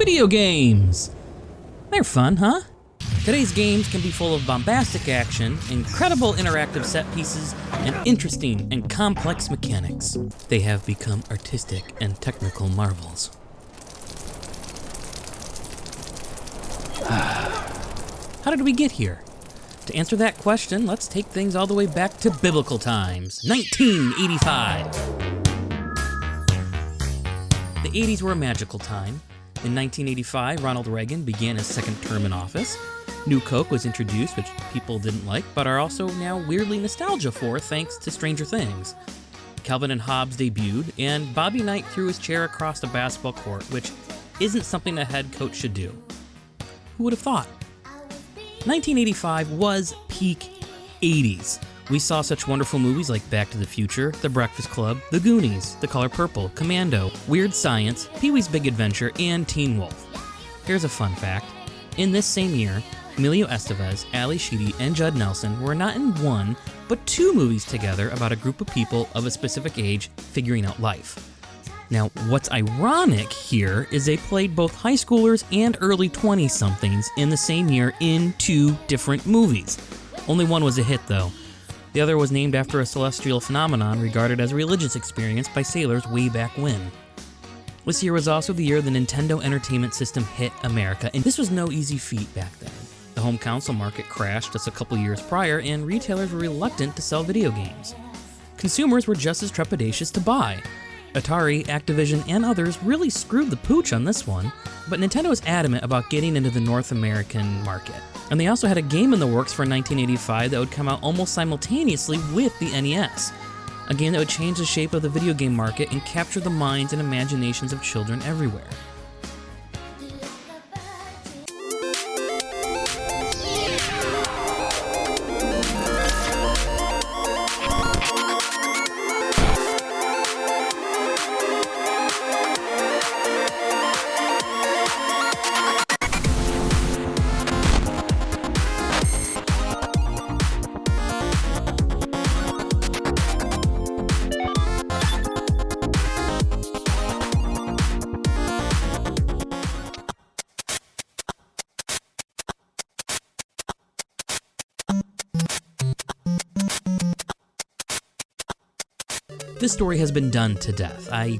Video games! They're fun, huh? Today's games can be full of bombastic action, incredible interactive set pieces, and interesting and complex mechanics. They have become artistic and technical marvels. How did we get here? To answer that question, let's take things all the way back to biblical times, 1985. The 80s were a magical time. In 1985, Ronald Reagan began his second term in office. New Coke was introduced, which people didn't like, but are also now weirdly nostalgia for thanks to Stranger Things. Calvin and Hobbes debuted, and Bobby Knight threw his chair across the basketball court, which isn't something a head coach should do. Who would have thought? 1985 was peak 80s. We saw such wonderful movies like Back to the Future, The Breakfast Club, The Goonies, The Color Purple, Commando, Weird Science, Pee-wee's Big Adventure, and Teen Wolf. Here's a fun fact. In this same year, Emilio Estevez, Ali Sheedy, and Judd Nelson were not in one, but two movies together about a group of people of a specific age figuring out life. Now, what's ironic here is they played both high schoolers and early 20-somethings in the same year in two different movies. Only one was a hit, though. The other was named after a celestial phenomenon regarded as a religious experience by sailors way back when. This year was also the year the Nintendo Entertainment System hit America, and this was no easy feat back then. The home console market crashed just a couple years prior, and retailers were reluctant to sell video games. Consumers were just as trepidatious to buy. Atari, Activision, and others really screwed the pooch on this one, but Nintendo was adamant about getting into the North American market. And they also had a game in the works for 1985 that would come out almost simultaneously with the NES. A game that would change the shape of the video game market and capture the minds and imaginations of children everywhere. This story has been done to death. I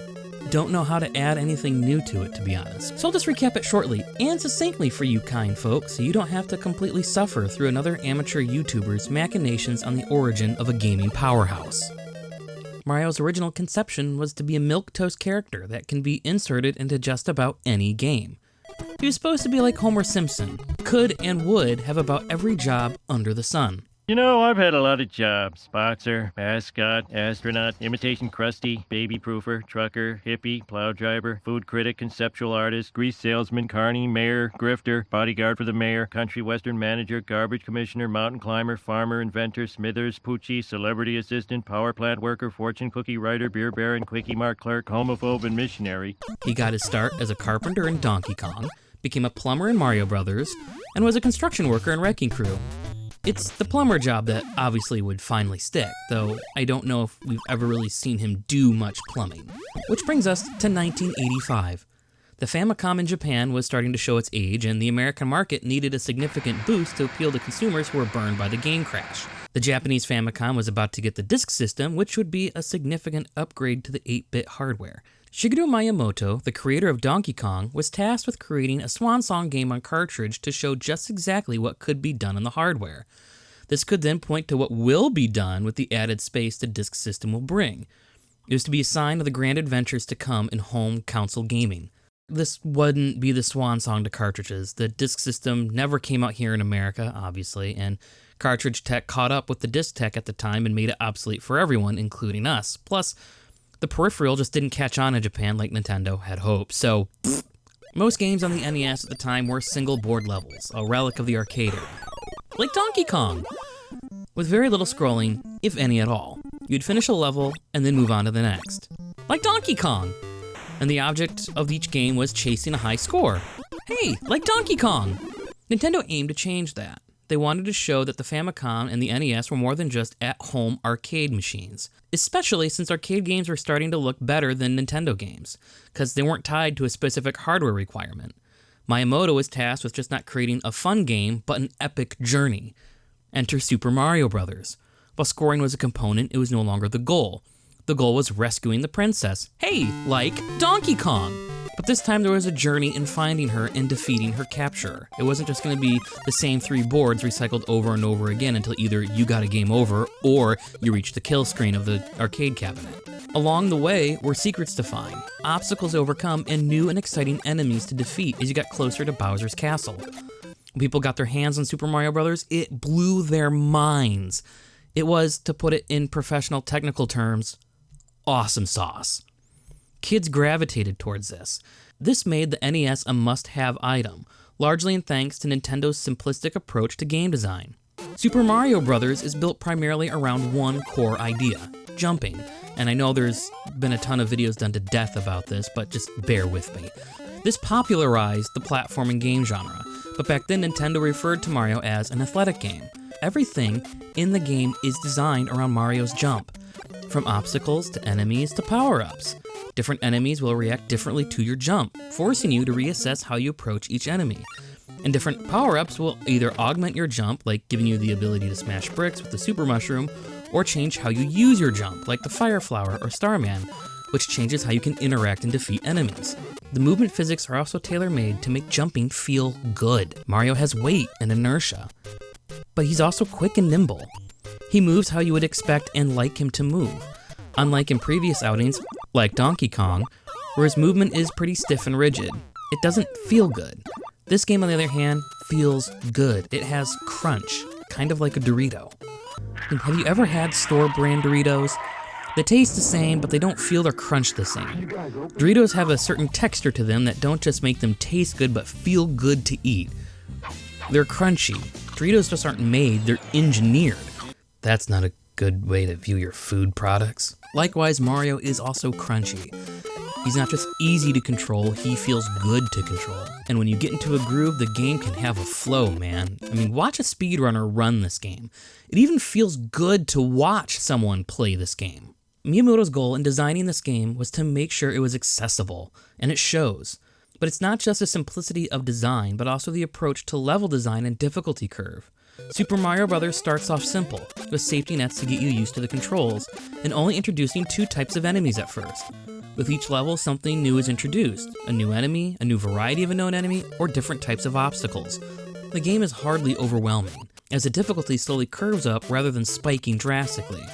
don't know how to add anything new to it, to be honest. So I'll just recap it shortly and succinctly for you kind folks, so you don't have to completely suffer through another amateur YouTuber's machinations on the origin of a gaming powerhouse. Mario's original conception was to be a milquetoast character that can be inserted into just about any game. He was supposed to be like Homer Simpson, could and would have about every job under the sun. You know, I've had a lot of jobs. Boxer, mascot, astronaut, imitation crusty, baby proofer, trucker, hippie, plow driver, food critic, conceptual artist, grease salesman, carny, mayor, grifter, bodyguard for the mayor, country western manager, garbage commissioner, mountain climber, farmer, inventor, smithers, poochie, celebrity assistant, power plant worker, fortune cookie writer, beer baron, quickie mart clerk, homophobe, and missionary. He got his start as a carpenter in Donkey Kong, became a plumber in Mario Brothers, and was a construction worker in Wrecking Crew. It's the plumber job that obviously would finally stick, though I don't know if we've ever really seen him do much plumbing. Which brings us to 1985. The Famicom in Japan was starting to show its age, and the American market needed a significant boost to appeal to consumers who were burned by the game crash. The Japanese Famicom was about to get the disk system, which would be a significant upgrade to the 8-bit hardware. Shigeru Miyamoto, the creator of Donkey Kong, was tasked with creating a swan song game on cartridge to show just exactly what could be done in the hardware. This could then point to what will be done with the added space the disk system will bring. It was to be a sign of the grand adventures to come in home console gaming. This wouldn't be the swan song to cartridges. The disk system never came out here in America, obviously, and cartridge tech caught up with the disk tech at the time and made it obsolete for everyone, including us. Plus, the peripheral just didn't catch on in Japan like Nintendo had hoped, so most games on the NES at the time were single board levels, a relic of the arcade era. Like Donkey Kong, with very little scrolling, if any at all. You'd finish a level and then move on to the next. Like Donkey Kong, and the object of each game was chasing a high score. Hey, like Donkey Kong! Nintendo aimed to change that. They wanted to show that the Famicom and the NES were more than just at-home arcade machines, especially since arcade games were starting to look better than Nintendo games, because they weren't tied to a specific hardware requirement. Miyamoto was tasked with just not creating a fun game, but an epic journey. Enter Super Mario Bros. While scoring was a component, it was no longer the goal. The goal was rescuing the princess. Hey, like Donkey Kong! But this time there was a journey in finding her and defeating her capturer. It wasn't just going to be the same 3 boards recycled over and over again until either you got a game over or you reached the kill screen of the arcade cabinet. Along the way were secrets to find, obstacles to overcome, and new and exciting enemies to defeat as you got closer to Bowser's castle. When people got their hands on Super Mario Bros., it blew their minds. It was, to put it in professional technical terms, awesome sauce. Kids gravitated towards this. This made the NES a must-have item, largely in thanks to Nintendo's simplistic approach to game design. Super Mario Bros. Is built primarily around one core idea, jumping. And I know there's been a ton of videos done to death about this, but just bear with me. This popularized the platforming game genre, but back then Nintendo referred to Mario as an athletic game. Everything in the game is designed around Mario's jump, from obstacles to enemies to power-ups. Different enemies will react differently to your jump, forcing you to reassess how you approach each enemy. And different power-ups will either augment your jump, like giving you the ability to smash bricks with the Super Mushroom, or change how you use your jump, like the Fire Flower or Starman, which changes how you can interact and defeat enemies. The movement physics are also tailor-made to make jumping feel good. Mario has weight and inertia, but he's also quick and nimble. He moves how you would expect and like him to move. Unlike in previous outings, like Donkey Kong, where his movement is pretty stiff and rigid. It doesn't feel good. This game, on the other hand, feels good. It has crunch, kind of like a Dorito. And have you ever had store-brand Doritos? They taste the same, but they don't feel or crunch the same. Doritos have a certain texture to them that don't just make them taste good, but feel good to eat. They're crunchy. Doritos just aren't made, they're engineered. That's not a good way to view your food products. Likewise, Mario is also crunchy. He's not just easy to control, he feels good to control. And when you get into a groove, the game can have a flow, man. I mean, watch a speedrunner run this game. It even feels good to watch someone play this game. Miyamoto's goal in designing this game was to make sure it was accessible, and it shows. But it's not just the simplicity of design, but also the approach to level design and difficulty curve. Super Mario Bros. Starts off simple, with safety nets to get you used to the controls, and only introducing 2 types of enemies at first. With each level, something new is introduced, a new enemy, a new variety of a known enemy, or different types of obstacles. The game is hardly overwhelming, as the difficulty slowly curves up rather than spiking drastically.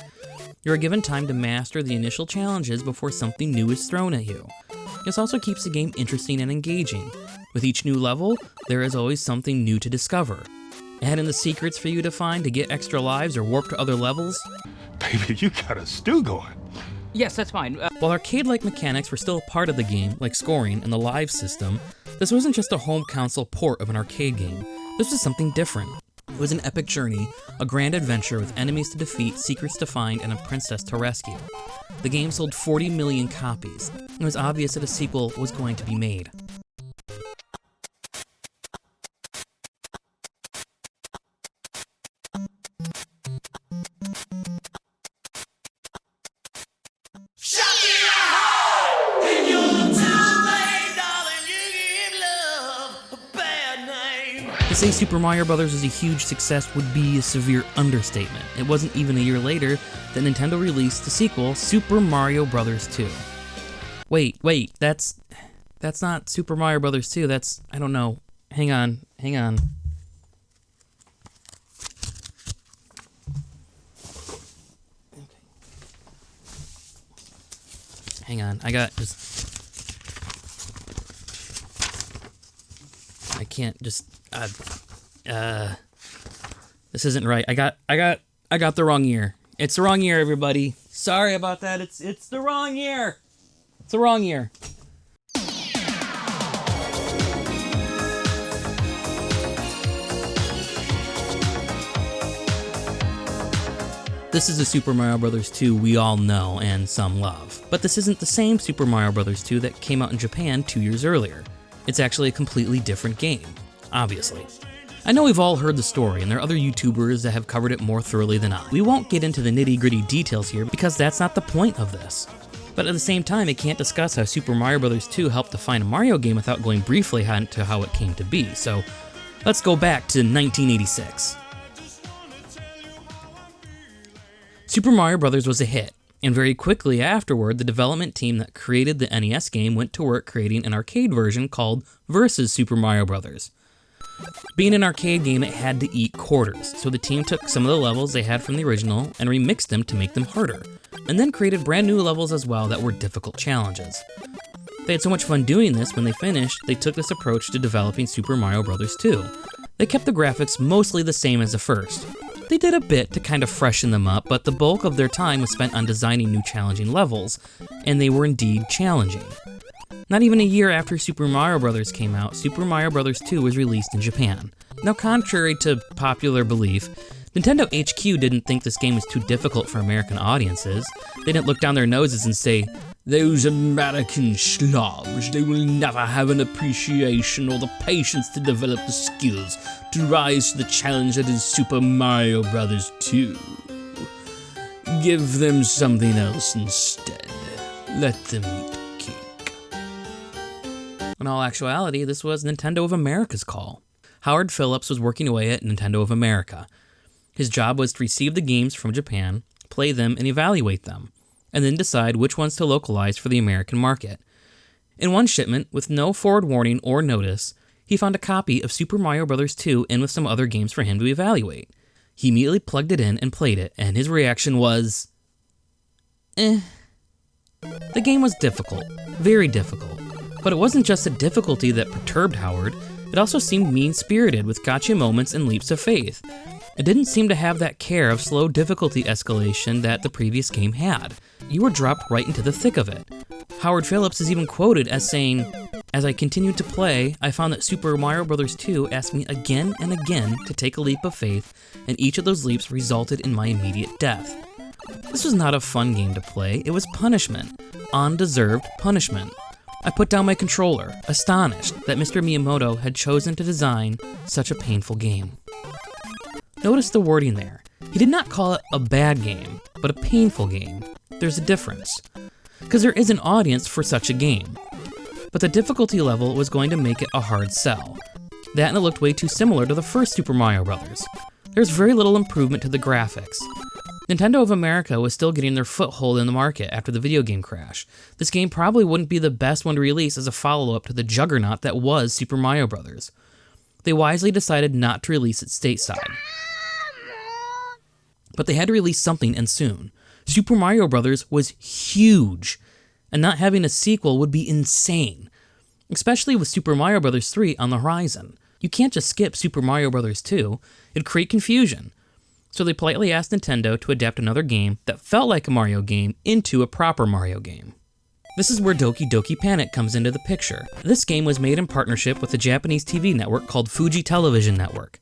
You are given time to master the initial challenges before something new is thrown at you. This also keeps the game interesting and engaging. With each new level, there is always something new to discover. Add in the secrets for you to find to get extra lives or warp to other levels. Baby, you got a stew going. Yes, that's fine. While arcade-like mechanics were still a part of the game, like scoring and the live system, this wasn't just a home console port of an arcade game. This was something different. It was an epic journey, a grand adventure with enemies to defeat, secrets to find, and a princess to rescue. The game sold 40 million copies. It was obvious that a sequel was going to be made. To say Super Mario Bros. Was a huge success would be a severe understatement. It wasn't even a year later that Nintendo released the sequel, Super Mario Bros. 2. Wait, that's not Super Mario Bros. 2, that's, I don't know. Hang on. Okay. Hang on, I can't just, this isn't right. I got the wrong year. It's the wrong year, everybody. Sorry about that. It's the wrong year. It's the wrong year. This is the Super Mario Bros. 2 we all know and some love. But this isn't the same Super Mario Bros. 2 that came out in Japan 2 years earlier. It's actually a completely different game, obviously. I know we've all heard the story, and there are other YouTubers that have covered it more thoroughly than I. We won't get into the nitty-gritty details here because that's not the point of this. But at the same time, I can't discuss how Super Mario Bros. 2 helped define a Mario game without going briefly into how it came to be, so let's go back to 1986. Super Mario Bros. Was a hit, and very quickly afterward, the development team that created the NES game went to work creating an arcade version called Versus Super Mario Bros. Being an arcade game, it had to eat quarters, so the team took some of the levels they had from the original and remixed them to make them harder, and then created brand new levels as well that were difficult challenges. They had so much fun doing this, when they finished, they took this approach to developing Super Mario Bros. 2. They kept the graphics mostly the same as the first. They did a bit to kind of freshen them up, but the bulk of their time was spent on designing new challenging levels, and they were indeed challenging. Not even a year after Super Mario Bros. Came out, Super Mario Bros. 2 was released in Japan. Now, contrary to popular belief, Nintendo HQ didn't think this game was too difficult for American audiences. They didn't look down their noses and say, "Those American slobs, they will never have an appreciation or the patience to develop the skills to rise to the challenge that is Super Mario Bros. 2. Give them something else instead. Let them eat cake." In all actuality, this was Nintendo of America's call. Howard Phillips was working away at Nintendo of America. His job was to receive the games from Japan, play them, and evaluate them, and then decide which ones to localize for the American market. In one shipment, with no forward warning or notice, he found a copy of Super Mario Bros. 2 in with some other games for him to evaluate. He immediately plugged it in and played it, and his reaction was, eh. The game was difficult, very difficult, but it wasn't just the difficulty that perturbed Howard, it also seemed mean-spirited with gotcha moments and leaps of faith. It didn't seem to have that care of slow difficulty escalation that the previous game had. You were dropped right into the thick of it. Howard Phillips is even quoted as saying, "As I continued to play, I found that Super Mario Bros. 2 asked me again and again to take a leap of faith, and each of those leaps resulted in my immediate death." This was not a fun game to play, it was punishment. Undeserved punishment. I put down my controller, astonished that Mr. Miyamoto had chosen to design such a painful game. Notice the wording there. He did not call it a bad game, but a painful game. There's a difference. Because there is an audience for such a game. But the difficulty level was going to make it a hard sell. That and it looked way too similar to the first Super Mario Bros. There's very little improvement to the graphics. Nintendo of America was still getting their foothold in the market after the video game crash. This game probably wouldn't be the best one to release as a follow-up to the juggernaut that was Super Mario Bros. They wisely decided not to release it stateside. But they had to release something, and soon. Super Mario Bros. Was huge, and not having a sequel would be insane, especially with Super Mario Bros. 3 on the horizon. You can't just skip Super Mario Bros. 2, it'd create confusion. So they politely asked Nintendo to adapt another game that felt like a Mario game into a proper Mario game. This is where Doki Doki Panic comes into the picture. This game was made in partnership with a Japanese TV network called Fuji Television Network.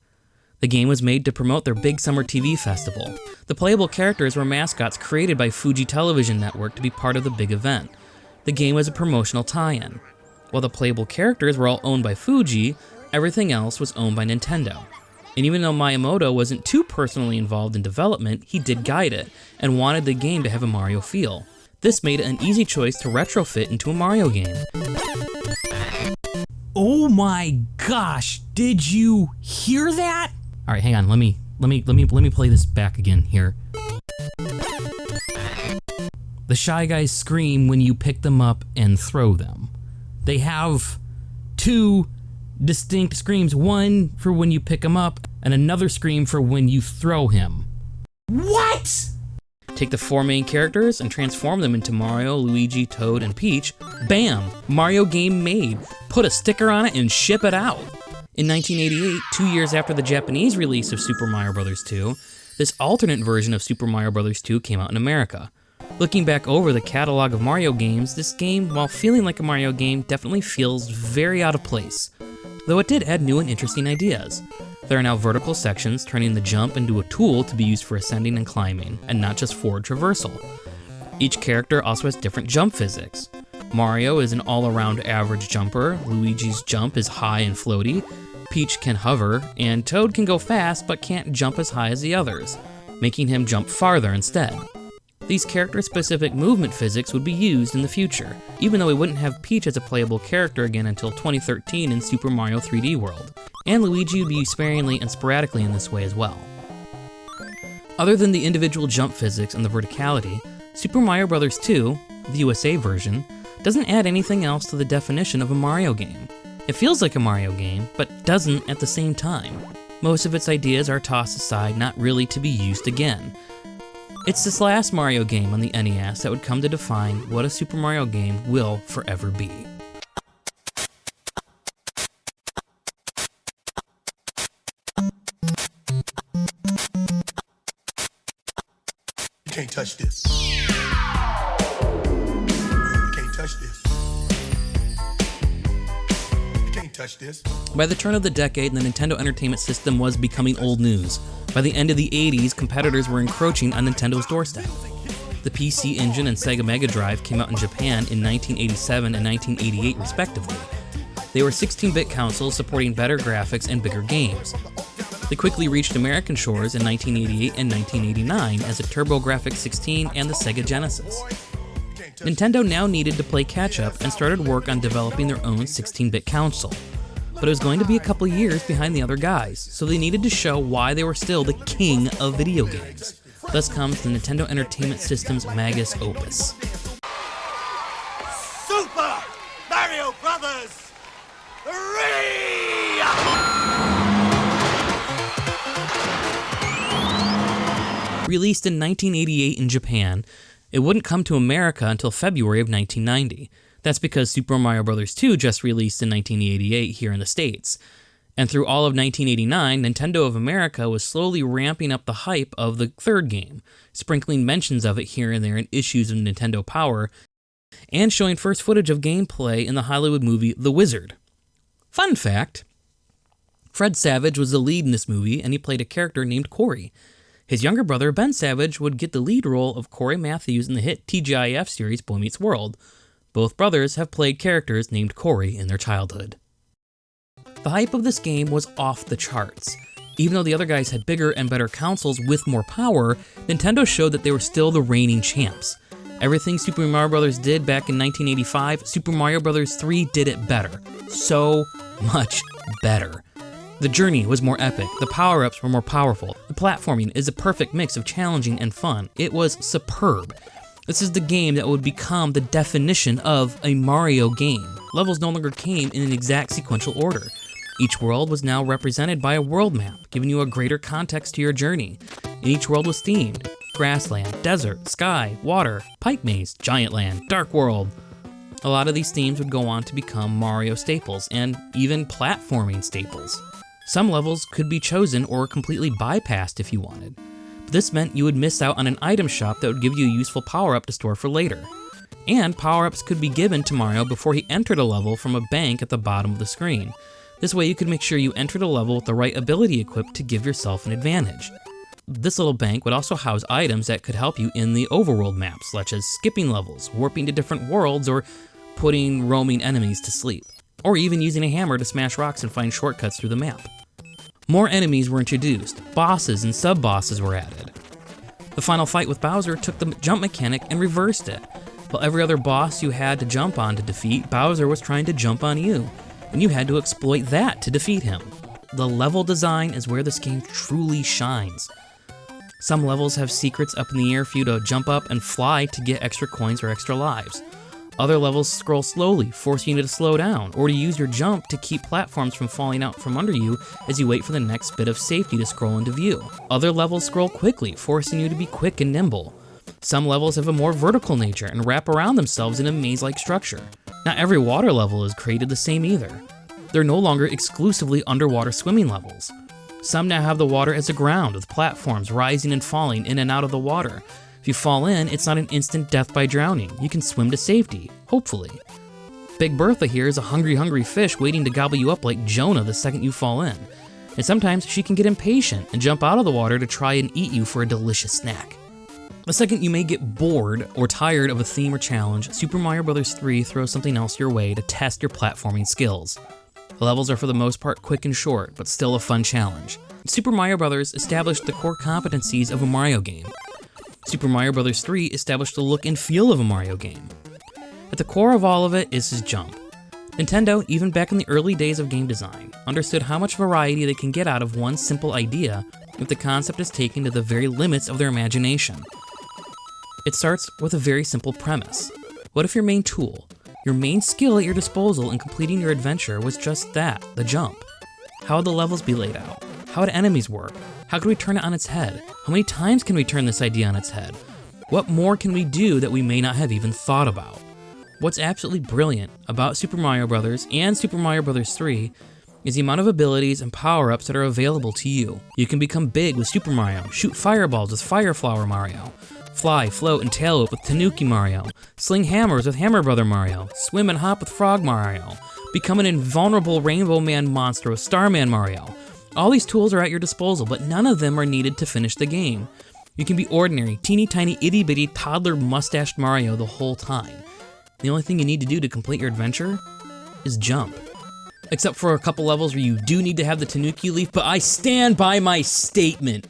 The game was made to promote their Big Summer TV Festival. The playable characters were mascots created by Fuji Television Network to be part of the big event. The game was a promotional tie-in. While the playable characters were all owned by Fuji, everything else was owned by Nintendo. And even though Miyamoto wasn't too personally involved in development, he did guide it, and wanted the game to have a Mario feel. This made it an easy choice to retrofit into a Mario game. Oh my gosh, did you hear that? All right, hang on. Let me play this back again here. The Shy Guys scream when you pick them up and throw them. They have two distinct screams, one for when you pick him up and another scream for when you throw him. What? Take the four main characters and transform them into Mario, Luigi, Toad, and Peach. Bam! Mario game made. Put a sticker on it and ship it out. In 1988, 2 years after the Japanese release of Super Mario Bros. 2, this alternate version of Super Mario Bros. 2 came out in America. Looking back over the catalog of Mario games, this game, while feeling like a Mario game, definitely feels very out of place. Though it did add new and interesting ideas. There are now vertical sections, turning the jump into a tool to be used for ascending and climbing, and not just forward traversal. Each character also has different jump physics. Mario is an all-around average jumper, Luigi's jump is high and floaty, Peach can hover, and Toad can go fast but can't jump as high as the others, making him jump farther instead. These character-specific movement physics would be used in the future, even though we wouldn't have Peach as a playable character again until 2013 in Super Mario 3D World, and Luigi would be used sparingly and sporadically in this way as well. Other than the individual jump physics and the verticality, Super Mario Bros. 2, the USA version, doesn't add anything else to the definition of a Mario game. It feels like a Mario game, but doesn't at the same time. Most of its ideas are tossed aside, not really to be used again. It's this last Mario game on the NES that would come to define what a Super Mario game will forever be. You can't touch this. You can't touch this. You can't touch this. By the turn of the decade, the Nintendo Entertainment System was becoming old news. By the end of the 80s, competitors were encroaching on Nintendo's doorstep. The PC Engine and Sega Mega Drive came out in Japan in 1987 and 1988 respectively. They were 16-bit consoles supporting better graphics and bigger games. They quickly reached American shores in 1988 and 1989 as a TurboGrafx-16 and the Sega Genesis. Nintendo now needed to play catch-up and started work on developing their own 16-bit console. But it was going to be a couple years behind the other guys, so they needed to show why they were still the king of video games. Thus comes the Nintendo Entertainment System's magnus opus. Super Mario Brothers 3! Released in 1988 in Japan, it wouldn't come to America until February of 1990. That's because Super Mario Bros. 2 just released in 1988 here in the States. And through all of 1989, Nintendo of America was slowly ramping up the hype of the third game, sprinkling mentions of it here and there in issues of Nintendo Power, and showing first footage of gameplay in the Hollywood movie The Wizard. Fun fact, Fred Savage was the lead in this movie, and he played a character named Corey. His younger brother, Ben Savage, would get the lead role of Corey Matthews in the hit TGIF series Boy Meets World. Both brothers have played characters named Corey in their childhood. The hype of this game was off the charts. Even though the other guys had bigger and better consoles with more power, Nintendo showed that they were still the reigning champs. Everything Super Mario Bros. Did back in 1985, Super Mario Bros. 3 did it better. So much better. The journey was more epic, the power-ups were more powerful, the platforming is a perfect mix of challenging and fun. It was superb. This is the game that would become the definition of a Mario game. Levels no longer came in an exact sequential order. Each world was now represented by a world map, giving you a greater context to your journey. And each world was themed: grassland, desert, sky, water, pipe maze, giant land, dark world. A lot of these themes would go on to become Mario staples, and even platforming staples. Some levels could be chosen or completely bypassed if you wanted. But this meant you would miss out on an item shop that would give you a useful power-up to store for later. And power-ups could be given to Mario before he entered a level from a bank at the bottom of the screen. This way you could make sure you entered a level with the right ability equipped to give yourself an advantage. This little bank would also house items that could help you in the overworld maps, such as skipping levels, warping to different worlds, or putting roaming enemies to sleep. Or even using a hammer to smash rocks and find shortcuts through the map. More enemies were introduced, bosses and sub-bosses were added. The final fight with Bowser took the jump mechanic and reversed it. While every other boss you had to jump on to defeat, Bowser was trying to jump on you, and you had to exploit that to defeat him. The level design is where this game truly shines. Some levels have secrets up in the air for you to jump up and fly to get extra coins or extra lives. Other levels scroll slowly, forcing you to slow down, or to use your jump to keep platforms from falling out from under you as you wait for the next bit of safety to scroll into view. Other levels scroll quickly, forcing you to be quick and nimble. Some levels have a more vertical nature and wrap around themselves in a maze-like structure. Not every water level is created the same either. They're no longer exclusively underwater swimming levels. Some now have the water as a ground, with platforms rising and falling in and out of the water. If you fall in, it's not an instant death by drowning. You can swim to safety, hopefully. Big Bertha here is a hungry fish waiting to gobble you up like Jonah the second you fall in. And sometimes she can get impatient and jump out of the water to try and eat you for a delicious snack. The second you may get bored or tired of a theme or challenge, Super Mario Bros. 3 throws something else your way to test your platforming skills. The levels are for the most part quick and short, but still a fun challenge. Super Mario Bros. Established the core competencies of a Mario game. Super Mario Bros. 3 established the look and feel of a Mario game. At the core of all of it is his jump. Nintendo, even back in the early days of game design, understood how much variety they can get out of one simple idea if the concept is taken to the very limits of their imagination. It starts with a very simple premise. What if your main tool, your main skill at your disposal in completing your adventure was just that, the jump? How would the levels be laid out? How would enemies work? How could we turn it on its head? How many times can we turn this idea on its head? What more can we do that we may not have even thought about? What's absolutely brilliant about Super Mario Bros. And Super Mario Bros. 3 is the amount of abilities and power-ups that are available to you. You can become big with Super Mario, shoot fireballs with Fire Flower Mario, fly, float, and tail whip with Tanuki Mario, sling hammers with Hammer Brother Mario, swim and hop with Frog Mario, become an invulnerable Rainbow Man monster with Starman Mario. All these tools are at your disposal, but none of them are needed to finish the game. You can be ordinary, teeny tiny, itty bitty, toddler mustached Mario the whole time. The only thing you need to do to complete your adventure is jump. Except for a couple levels where you do need to have the Tanuki Leaf, but I stand by my statement.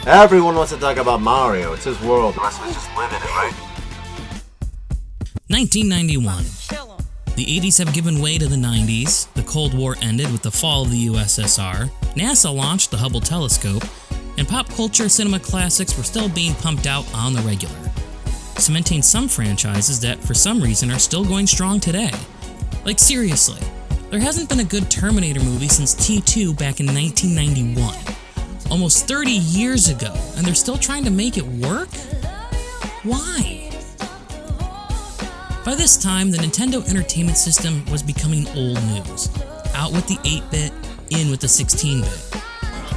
Everyone wants to talk about Mario. It's his world. The rest of us just live in it, right? 1991. The 80s have given way to the 90s, the Cold War ended with the fall of the USSR, NASA launched the Hubble telescope, and pop culture cinema classics were still being pumped out on the regular, cementing some franchises that for some reason are still going strong today. Like seriously, there hasn't been a good Terminator movie since T2 back in 1991. Almost 30 years ago, and they're still trying to make it work? Why? By this time, the Nintendo Entertainment System was becoming old news. Out with the 8-bit, in with the 16-bit.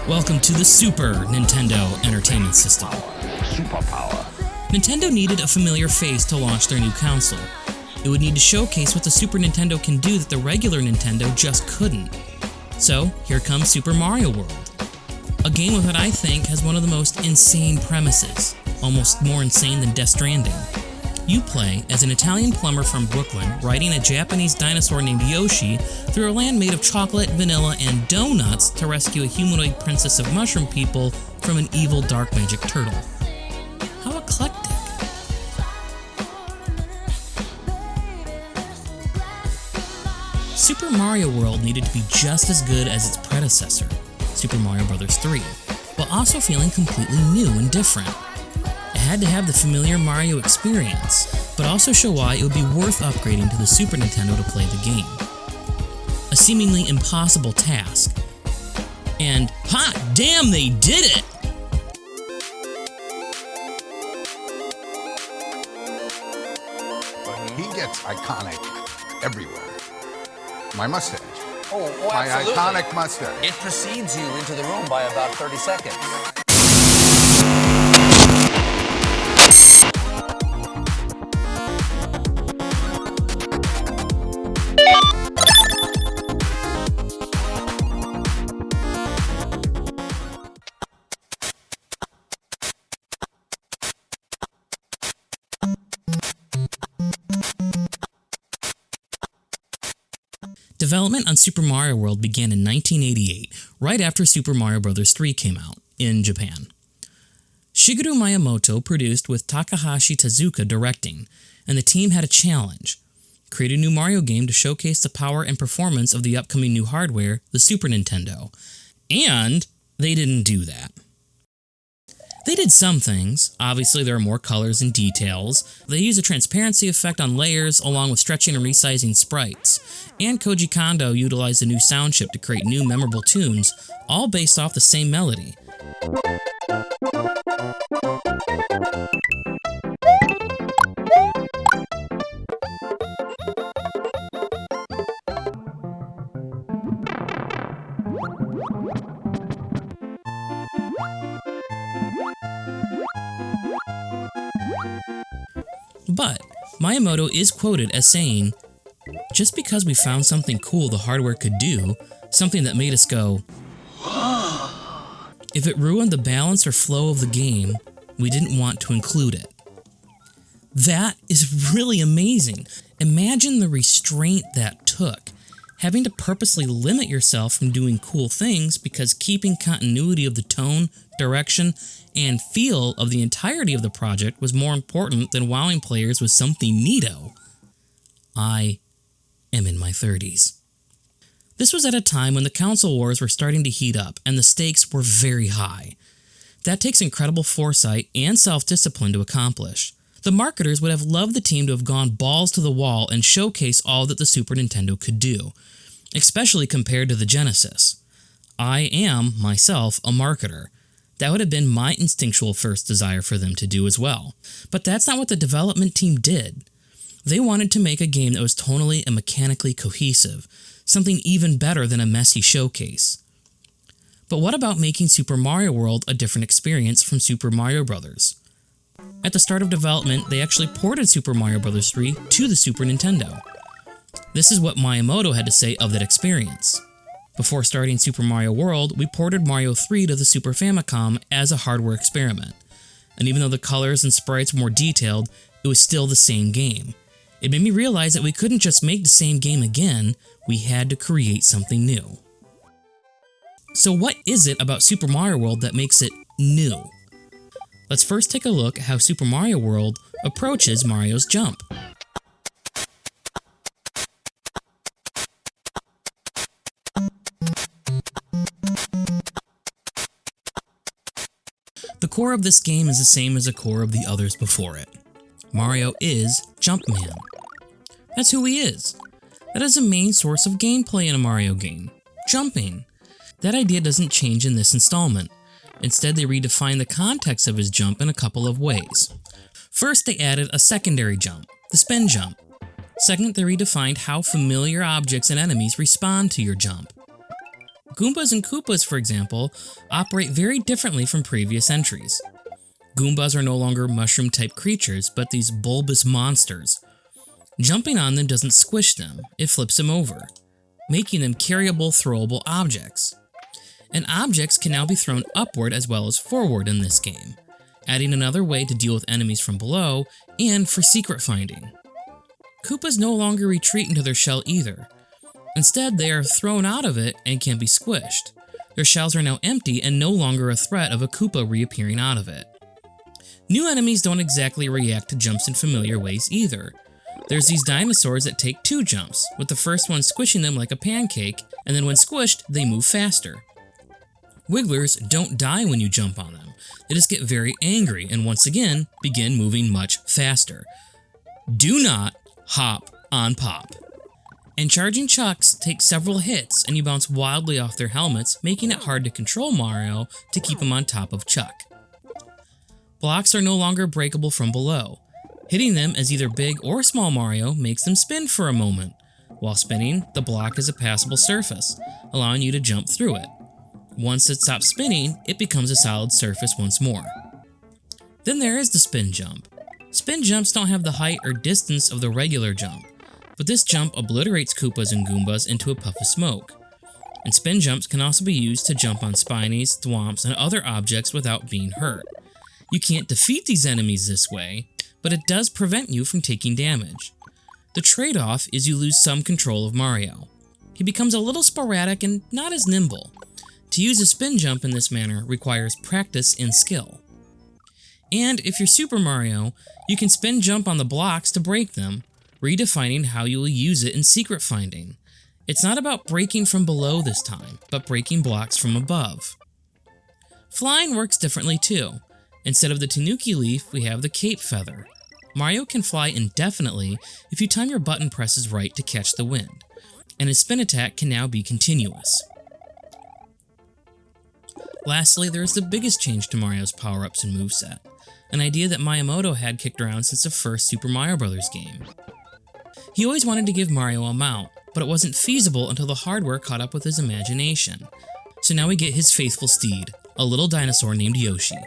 Welcome to the Super Nintendo Entertainment System. Superpower. Nintendo needed a familiar face to launch their new console. It would need to showcase what the Super Nintendo can do that the regular Nintendo just couldn't. So, here comes Super Mario World. A game with what I think has one of the most insane premises, almost more insane than Death Stranding. You play as an Italian plumber from Brooklyn riding a Japanese dinosaur named Yoshi through a land made of chocolate, vanilla, and donuts to rescue a humanoid princess of mushroom people from an evil dark magic turtle. How eclectic. Super Mario World needed to be just as good as its predecessor, Super Mario Bros. 3, while also feeling completely new and different. It had to have the familiar Mario experience, but also show why it would be worth upgrading to the Super Nintendo to play the game. A seemingly impossible task. And hot damn, they did it! But he gets iconic everywhere. My mustache. Oh, My absolutely. iconic mustache. It precedes you into the room by about 30 seconds. Development on Super Mario World began in 1988, right after Super Mario Bros. 3 came out, in Japan. Shigeru Miyamoto produced with Takahashi Tezuka directing, and the team had a challenge: create a new Mario game to showcase the power and performance of the upcoming new hardware, the Super Nintendo. And they didn't do that. They did some things. Obviously, there are more colors and details. They use a transparency effect on layers, along with stretching and resizing sprites. And Koji Kondo utilized a new sound chip to create new memorable tunes, all based off the same melody. But Miyamoto is quoted as saying, "Just because we found something cool the hardware could do, something that made us go, if it ruined the balance or flow of the game, we didn't want to include it." That is really amazing. Imagine the restraint that took. Having to purposely limit yourself from doing cool things because keeping continuity of the tone, direction, and feel of the entirety of the project was more important than wowing players with something neato. I am in my 30s. This was at a time when the console wars were starting to heat up and the stakes were very high. That takes incredible foresight and self-discipline to accomplish. The marketers would have loved the team to have gone balls to the wall and showcase all that the Super Nintendo could do, especially compared to the Genesis. I am, myself, a marketer. That would have been my instinctual first desire for them to do as well. But that's not what the development team did. They wanted to make a game that was tonally and mechanically cohesive, something even better than a messy showcase. But what about making Super Mario World a different experience from Super Mario Bros.? At the start of development, they actually ported Super Mario Bros. 3 to the Super Nintendo. This is what Miyamoto had to say of that experience. Before starting Super Mario World, we ported Mario 3 to the Super Famicom as a hardware experiment. And even though the colors and sprites were more detailed, it was still the same game. It made me realize that we couldn't just make the same game again, we had to create something new. So what is it about Super Mario World that makes it new? Let's first take a look at how Super Mario World approaches Mario's jump. The core of this game is the same as the core of the others before it. Mario is Jumpman. That's who he is. That is the main source of gameplay in a Mario game, jumping. That idea doesn't change in this installment. Instead, they redefine the context of his jump in a couple of ways. First, they added a secondary jump, the spin jump. Second, they redefined how familiar objects and enemies respond to your jump. Goombas and Koopas, for example, operate very differently from previous entries. Goombas are no longer mushroom-type creatures, but these bulbous monsters. Jumping on them doesn't squish them, it flips them over, making them carryable, throwable objects. And objects can now be thrown upward as well as forward in this game, adding another way to deal with enemies from below and for secret finding. Koopas no longer retreat into their shell either. Instead, they are thrown out of it and can be squished. Their shells are now empty and no longer a threat of a Koopa reappearing out of it. New enemies don't exactly react to jumps in familiar ways either. There's these dinosaurs that take 2 jumps, with the first one squishing them like a pancake, and then when squished, they move faster. Wigglers don't die when you jump on them. They just get very angry and once again begin moving much faster. Do not hop on Pop. And charging Chucks take several hits and you bounce wildly off their helmets, making it hard to control Mario to keep him on top of Chuck. Blocks are no longer breakable from below. Hitting them as either big or small Mario makes them spin for a moment. While spinning, the block is a passable surface, allowing you to jump through it. Once it stops spinning, it becomes a solid surface once more. Then there is the spin jump. Spin jumps don't have the height or distance of the regular jump, but this jump obliterates Koopas and Goombas into a puff of smoke. And spin jumps can also be used to jump on Spinies, Thwomps, and other objects without being hurt. You can't defeat these enemies this way, but it does prevent you from taking damage. The trade-off is you lose some control of Mario. He becomes a little sporadic and not as nimble. To use a spin jump in this manner requires practice and skill. And if you're Super Mario, you can spin jump on the blocks to break them, redefining how you will use it in secret finding. It's not about breaking from below this time, but breaking blocks from above. Flying works differently too. Instead of the Tanuki leaf, we have the cape feather. Mario can fly indefinitely if you time your button presses right to catch the wind, and his spin attack can now be continuous. Lastly, there is the biggest change to Mario's power-ups and moveset, an idea that Miyamoto had kicked around since the first Super Mario Bros. Game. He always wanted to give Mario a mount, but it wasn't feasible until the hardware caught up with his imagination. So now we get his faithful steed, a little dinosaur named Yoshi.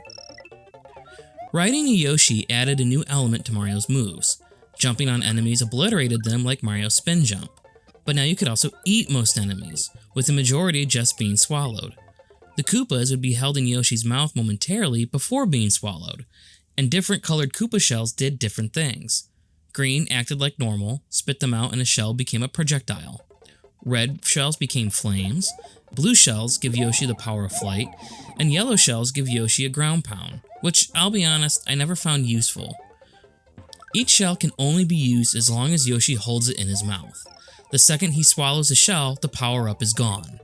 Riding a Yoshi added a new element to Mario's moves. Jumping on enemies obliterated them like Mario's spin jump, but now you could also eat most enemies, with the majority just being swallowed. The Koopas would be held in Yoshi's mouth momentarily before being swallowed, and different colored Koopa shells did different things. Green acted like normal, spit them out and a shell became a projectile. Red shells became flames, blue shells give Yoshi the power of flight, and yellow shells give Yoshi a ground pound, which, I'll be honest, I never found useful. Each shell can only be used as long as Yoshi holds it in his mouth. The second he swallows a shell, the power-up is gone.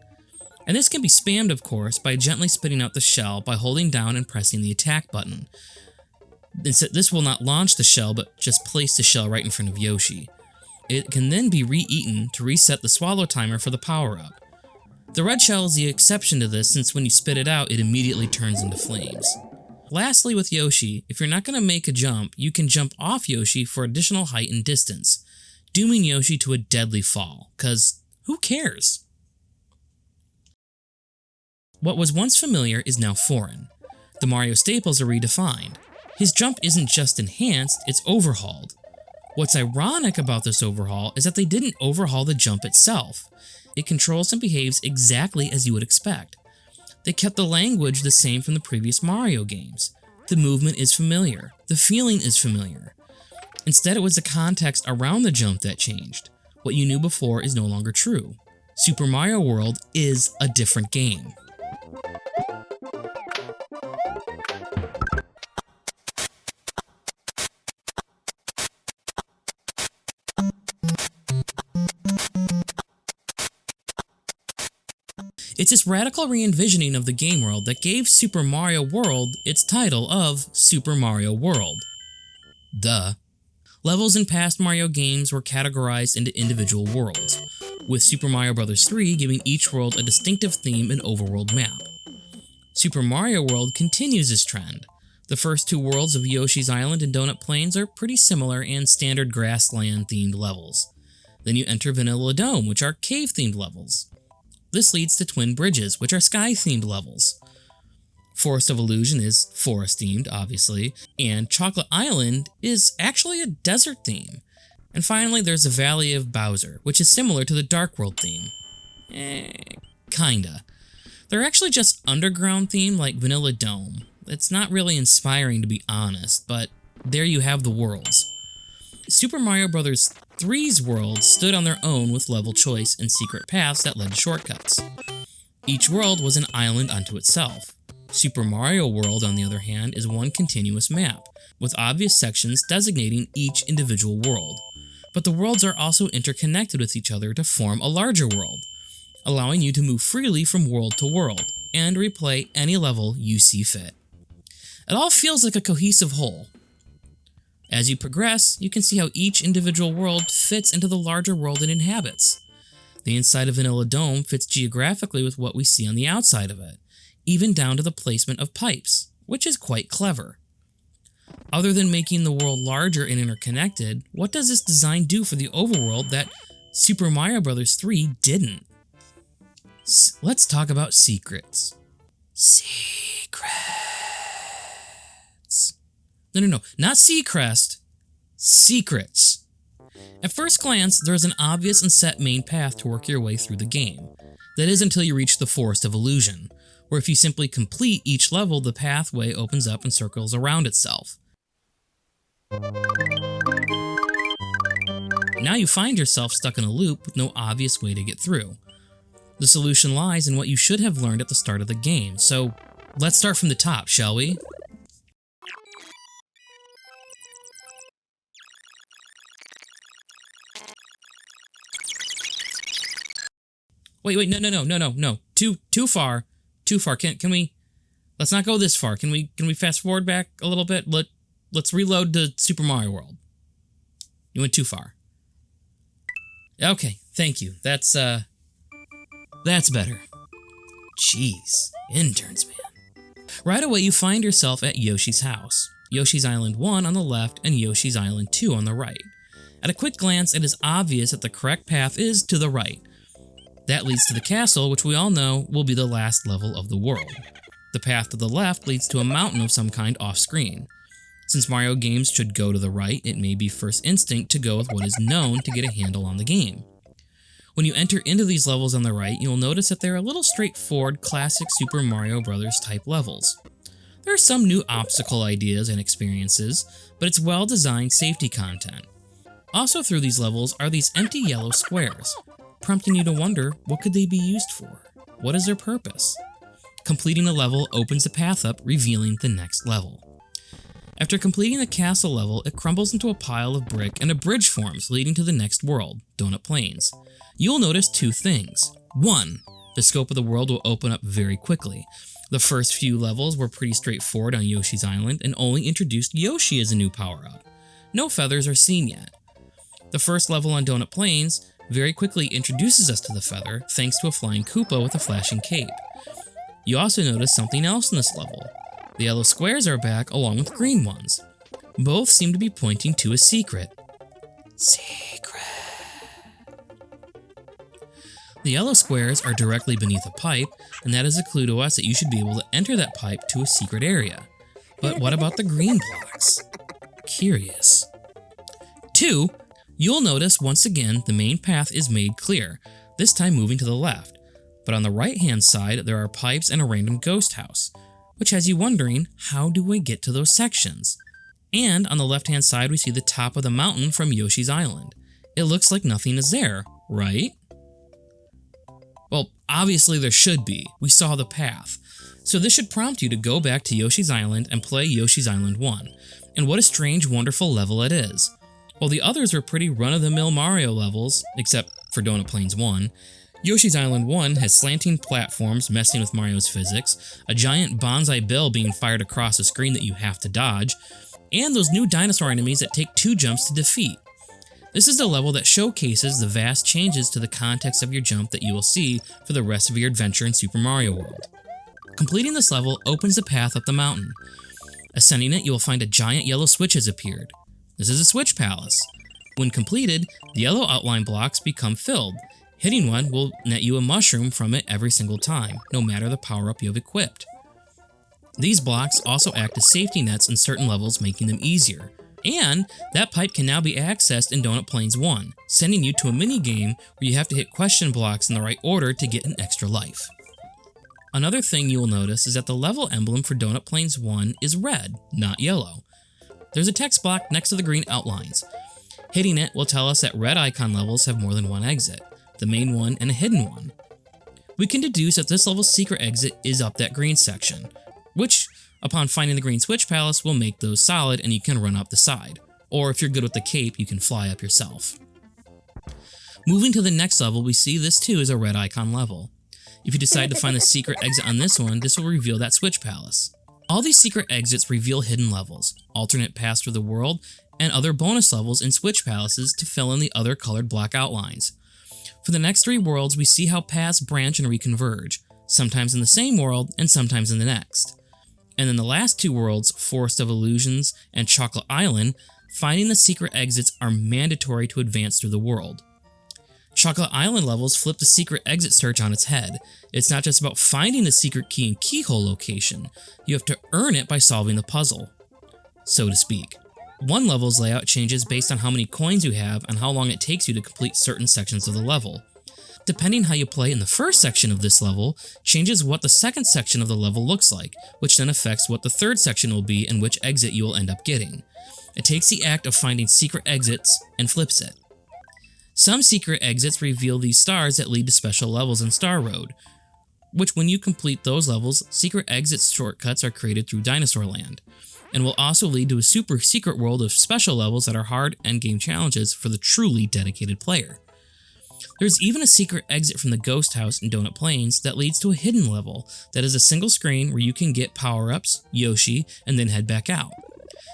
And this can be spammed, of course, by gently spitting out the shell by holding down and pressing the attack button. This will not launch the shell, but just place the shell right in front of Yoshi. It can then be re-eaten to reset the swallow timer for the power-up. The red shell is the exception to this, since when you spit it out, it immediately turns into flames. Lastly, with Yoshi, if you're not going to make a jump, you can jump off Yoshi for additional height and distance, dooming Yoshi to a deadly fall, cause who cares? What was once familiar is now foreign. The Mario staples are redefined. His jump isn't just enhanced, it's overhauled. What's ironic about this overhaul is that they didn't overhaul the jump itself. It controls and behaves exactly as you would expect. They kept the language the same from the previous Mario games. The movement is familiar. The feeling is familiar. Instead, it was the context around the jump that changed. What you knew before is no longer true. Super Mario World is a different game. It's this radical re-envisioning of the game world that gave Super Mario World its title of Super Mario World. Duh. Levels in past Mario games were categorized into individual worlds, with Super Mario Bros. 3 giving each world a distinctive theme and overworld map. Super Mario World continues this trend. The first two worlds of Yoshi's Island and Donut Plains are pretty similar and standard grassland-themed levels. Then you enter Vanilla Dome, which are cave-themed levels. This leads to Twin Bridges, which are sky-themed levels. Forest of Illusion is forest-themed, obviously, and Chocolate Island is actually a desert theme. And finally, there's the Valley of Bowser, which is similar to the Dark World theme. Kinda. They're actually just underground themed like Vanilla Dome. It's not really inspiring, to be honest, but there you have the worlds. Super Mario Bros. 3's worlds stood on their own with level choice and secret paths that led to shortcuts. Each world was an island unto itself. Super Mario World, on the other hand, is one continuous map, with obvious sections designating each individual world. But the worlds are also interconnected with each other to form a larger world, allowing you to move freely from world to world, and replay any level you see fit. It all feels like a cohesive whole. As you progress, you can see how each individual world fits into the larger world it inhabits. The inside of Vanilla Dome fits geographically with what we see on the outside of it, even down to the placement of pipes, which is quite clever. Other than making the world larger and interconnected, what does this design do for the overworld that Super Mario Bros. 3 didn't? Let's talk about secrets. No, not Seacrest. Secrets. At first glance, there's an obvious and set main path to work your way through the game. That is until you reach the Forest of Illusion, where if you simply complete each level, the pathway opens up and circles around itself. Now you find yourself stuck in a loop with no obvious way to get through. The solution lies in what you should have learned at the start of the game, so let's start from the top, shall we? Wait, no. Too far. Can we, let's not go this far. Can we fast forward back a little bit? Let's reload to Super Mario World. You went too far. Okay, thank you. That's better. Jeez, interns, man. Right away, you find yourself at Yoshi's house. Yoshi's Island 1 on the left and Yoshi's Island 2 on the right. At a quick glance, it is obvious that the correct path is to the right. That leads to the castle, which we all know will be the last level of the world. The path to the left leads to a mountain of some kind off-screen. Since Mario games should go to the right, it may be first instinct to go with what is known to get a handle on the game. When you enter into these levels on the right, you'll notice that they're a little straightforward classic Super Mario Bros. Type levels. There are some new obstacle ideas and experiences, but it's well-designed safety content. Also through these levels are these empty yellow squares. prompting you to wonder, what could they be used for? What is their purpose? Completing a level opens the path up, revealing the next level. After completing the castle level, it crumbles into a pile of brick and a bridge forms leading to the next world, Donut Plains. You'll notice two things. One, the scope of the world will open up very quickly. The first few levels were pretty straightforward on Yoshi's Island and only introduced Yoshi as a new power-up. No feathers are seen yet. The first level on Donut Plains very quickly introduces us to the feather thanks to a flying Koopa with a flashing cape. You also notice something else in this level. The yellow squares are back along with green ones. Both seem to be pointing to a secret. Secret. The yellow squares are directly beneath a pipe, and that is a clue to us that you should be able to enter that pipe to a secret area. But what about the green blocks? Curious. 2. You'll notice once again the main path is made clear, this time moving to the left. But on the right-hand side, there are pipes and a random ghost house, which has you wondering, how do I get to those sections? And on the left-hand side, we see the top of the mountain from Yoshi's Island. It looks like nothing is there, right? Well, obviously there should be. We saw the path. So this should prompt you to go back to Yoshi's Island and play Yoshi's Island 1. And what a strange, wonderful level it is. While the others were pretty run-of-the-mill Mario levels, except for Donut Plains 1, Yoshi's Island 1 has slanting platforms messing with Mario's physics, a giant bonsai bill being fired across the screen that you have to dodge, and those new dinosaur enemies that take 2 jumps to defeat. This is the level that showcases the vast changes to the context of your jump that you will see for the rest of your adventure in Super Mario World. Completing this level opens the path up the mountain. Ascending it, you will find a giant yellow switch has appeared. This is a switch palace. When completed, the yellow outline blocks become filled. Hitting one will net you a mushroom from it every single time, no matter the power-up you have equipped. These blocks also act as safety nets in certain levels, making them easier. And that pipe can now be accessed in Donut Plains 1, sending you to a mini-game where you have to hit question blocks in the right order to get an extra life. Another thing you will notice is that the level emblem for Donut Plains 1 is red, not yellow. There's a text block next to the green outlines. Hitting it will tell us that red icon levels have more than one exit, the main one and a hidden one. We can deduce that this level's secret exit is up that green section, which, upon finding the green switch palace, will make those solid and you can run up the side. Or if you're good with the cape, you can fly up yourself. Moving to the next level, we see this too is a red icon level. If you decide to find the secret exit on this one, this will reveal that switch palace. All these secret exits reveal hidden levels, alternate paths through the world, and other bonus levels in switch palaces to fill in the other colored block outlines. For the next 3 worlds, we see how paths branch and reconverge, sometimes in the same world and sometimes in the next. And in the last 2 worlds, Forest of Illusions and Chocolate Island, finding the secret exits are mandatory to advance through the world. Chocolate Island levels flip the secret exit search on its head. It's not just about finding the secret key and keyhole location, you have to earn it by solving the puzzle, so to speak. One level's layout changes based on how many coins you have and how long it takes you to complete certain sections of the level. Depending how you play in the first section of this level, changes what the second section of the level looks like, which then affects what the third section will be and which exit you will end up getting. It takes the act of finding secret exits and flips it. Some secret exits reveal these stars that lead to special levels in Star Road, which when you complete those levels, secret exit shortcuts are created through Dinosaur Land, and will also lead to a super secret world of special levels that are hard endgame challenges for the truly dedicated player. There's even a secret exit from the ghost house in Donut Plains that leads to a hidden level that is a single screen where you can get power-ups, Yoshi, and then head back out.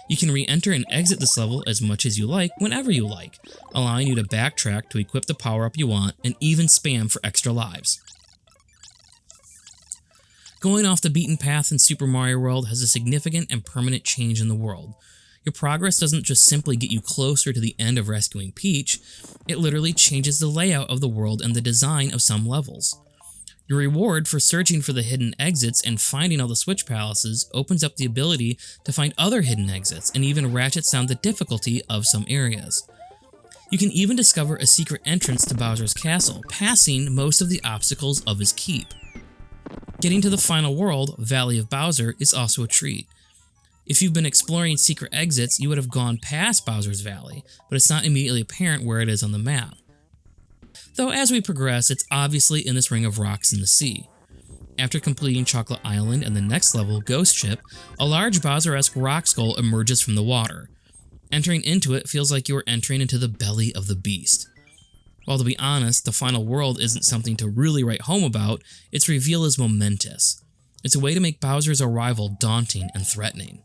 You can re-enter and exit this level as much as you like whenever you like, allowing you to backtrack to equip the power-up you want and even spam for extra lives. Going off the beaten path in Super Mario World has a significant and permanent change in the world. Your progress doesn't just simply get you closer to the end of rescuing Peach, it literally changes the layout of the world and the design of some levels. Your reward for searching for the hidden exits and finding all the switch palaces opens up the ability to find other hidden exits and even ratchets down the difficulty of some areas. You can even discover a secret entrance to Bowser's castle, passing most of the obstacles of his keep. Getting to the final world, Valley of Bowser, is also a treat. If you've been exploring secret exits, you would have gone past Bowser's Valley, but it's not immediately apparent where it is on the map. Though as we progress, it's obviously in this ring of rocks in the sea. After completing Chocolate Island and the next level, Ghost Ship, a large Bowser-esque rock skull emerges from the water. Entering into it feels like you are entering into the belly of the beast. While to be honest, the final world isn't something to really write home about, its reveal is momentous. It's a way to make Bowser's arrival daunting and threatening.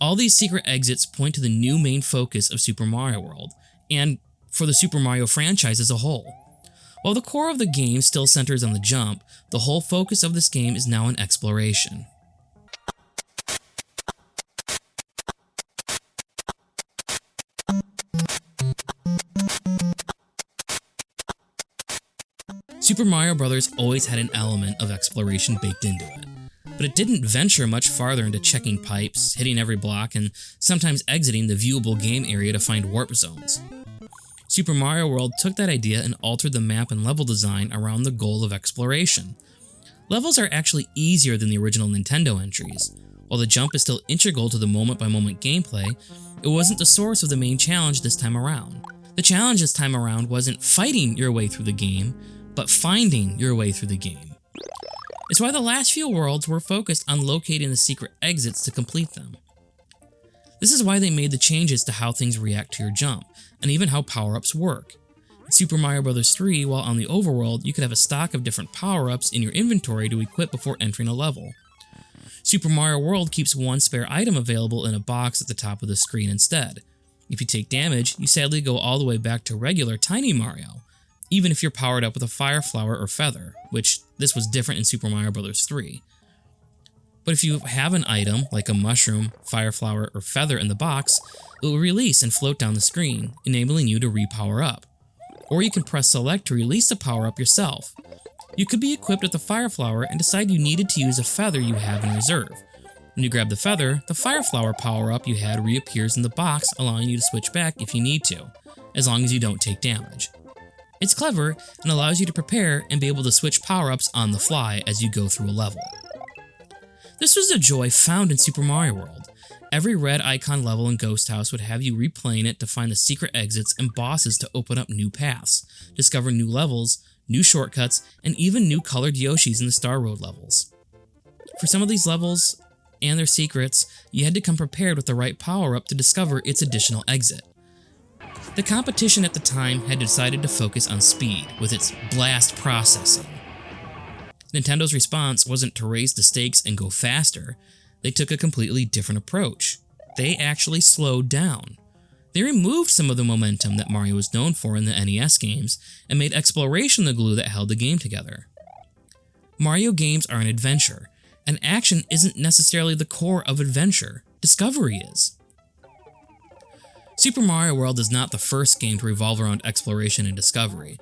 All these secret exits point to the new main focus of Super Mario World, and for the Super Mario franchise as a whole. While the core of the game still centers on the jump, the whole focus of this game is now on exploration. Super Mario Bros. Always had an element of exploration baked into it, but it didn't venture much farther into checking pipes, hitting every block, and sometimes exiting the viewable game area to find warp zones. Super Mario World took that idea and altered the map and level design around the goal of exploration. Levels are actually easier than the original Nintendo entries. While the jump is still integral to the moment-by-moment gameplay, it wasn't the source of the main challenge this time around. The challenge this time around wasn't fighting your way through the game, but finding your way through the game. It's why the last few worlds were focused on locating the secret exits to complete them. This is why they made the changes to how things react to your jump, and even how power-ups work. In Super Mario Bros. 3, while on the overworld, you could have a stock of different power-ups in your inventory to equip before entering a level. Super Mario World keeps one spare item available in a box at the top of the screen instead. If you take damage, you sadly go all the way back to regular Tiny Mario, even if you're powered up with a Fire Flower or Feather, which this was different in Super Mario Bros. 3. But if you have an item, like a mushroom, Fire Flower, or Feather in the box, it will release and float down the screen, enabling you to re-power up. Or you can press select to release the power-up yourself. You could be equipped with the Fire Flower and decide you needed to use a feather you have in reserve. When you grab the feather, the Fire Flower power-up you had reappears in the box, allowing you to switch back if you need to, as long as you don't take damage. It's clever and allows you to prepare and be able to switch power-ups on the fly as you go through a level. This was a joy found in Super Mario World. Every red icon level in Ghost House would have you replaying it to find the secret exits and bosses to open up new paths, discover new levels, new shortcuts, and even new colored Yoshis in the Star Road levels. For some of these levels and their secrets, you had to come prepared with the right power-up to discover its additional exit. The competition at the time had decided to focus on speed with its blast processing. Nintendo's response wasn't to raise the stakes and go faster. They took a completely different approach. They actually slowed down. They removed some of the momentum that Mario was known for in the NES games and made exploration the glue that held the game together. Mario games are an adventure, and action isn't necessarily the core of adventure. Discovery is. Super Mario World is not the first game to revolve around exploration and discovery.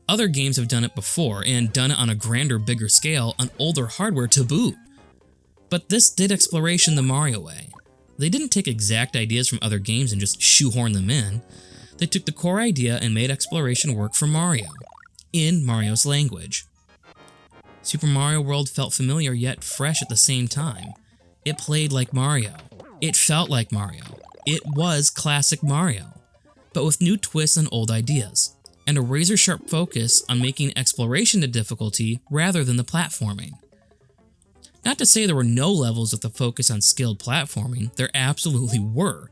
Other games have done it before, and done it on a grander, bigger scale on older hardware to boot. But this did exploration the Mario way. They didn't take exact ideas from other games and just shoehorn them in. They took the core idea and made exploration work for Mario, in Mario's language. Super Mario World felt familiar yet fresh at the same time. It played like Mario. It felt like Mario. It was classic Mario, but with new twists and old ideas, and a razor-sharp focus on making exploration the difficulty rather than the platforming. Not to say there were no levels with a focus on skilled platforming, there absolutely were,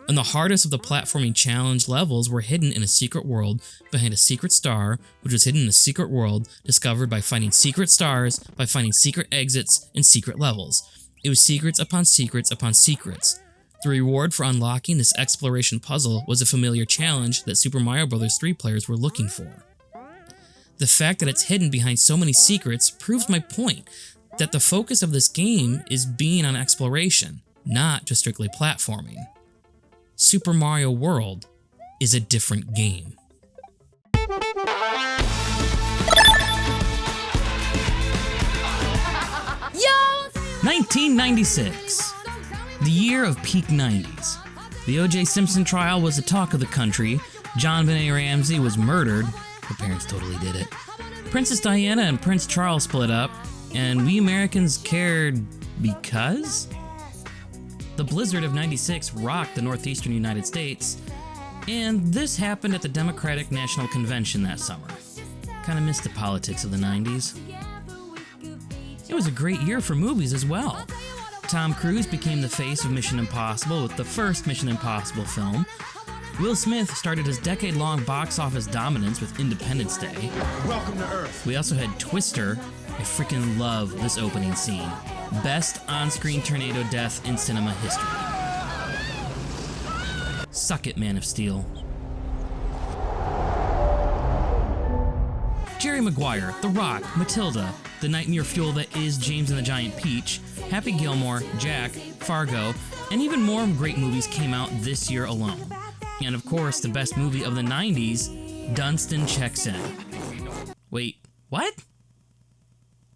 and the hardest of the platforming challenge levels were hidden in a secret world behind a secret star, which was hidden in a secret world discovered by finding secret stars, by finding secret exits, and secret levels. It was secrets upon secrets upon secrets. The reward for unlocking this exploration puzzle was a familiar challenge that Super Mario Bros. 3 players were looking for. The fact that it's hidden behind so many secrets proves my point, that the focus of this game is being on exploration, not just strictly platforming. Super Mario World is a different game. Yo! 1996. The year of peak 90s. The O.J. Simpson trial was the talk of the country. John Benet Ramsey was murdered. Her parents totally did it. Princess Diana and Prince Charles split up, and we Americans cared because? The blizzard of 96 rocked the northeastern United States. And this happened at the Democratic National Convention that summer. Kinda missed the politics of the 90s. It was a great year for movies as well. Tom Cruise became the face of Mission Impossible with the first Mission Impossible film. Will Smith started his decade-long box office dominance with Independence Day. Welcome to Earth. We also had Twister. I freaking love this opening scene. Best on-screen tornado death in cinema history. Suck it, Man of Steel. Jerry Maguire, The Rock, Matilda, the nightmare fuel that is James and the Giant Peach, Happy Gilmore, Jack, Fargo, and even more great movies came out this year alone. And of course, the best movie of the 90s, Dunstan Checks In. Wait, what?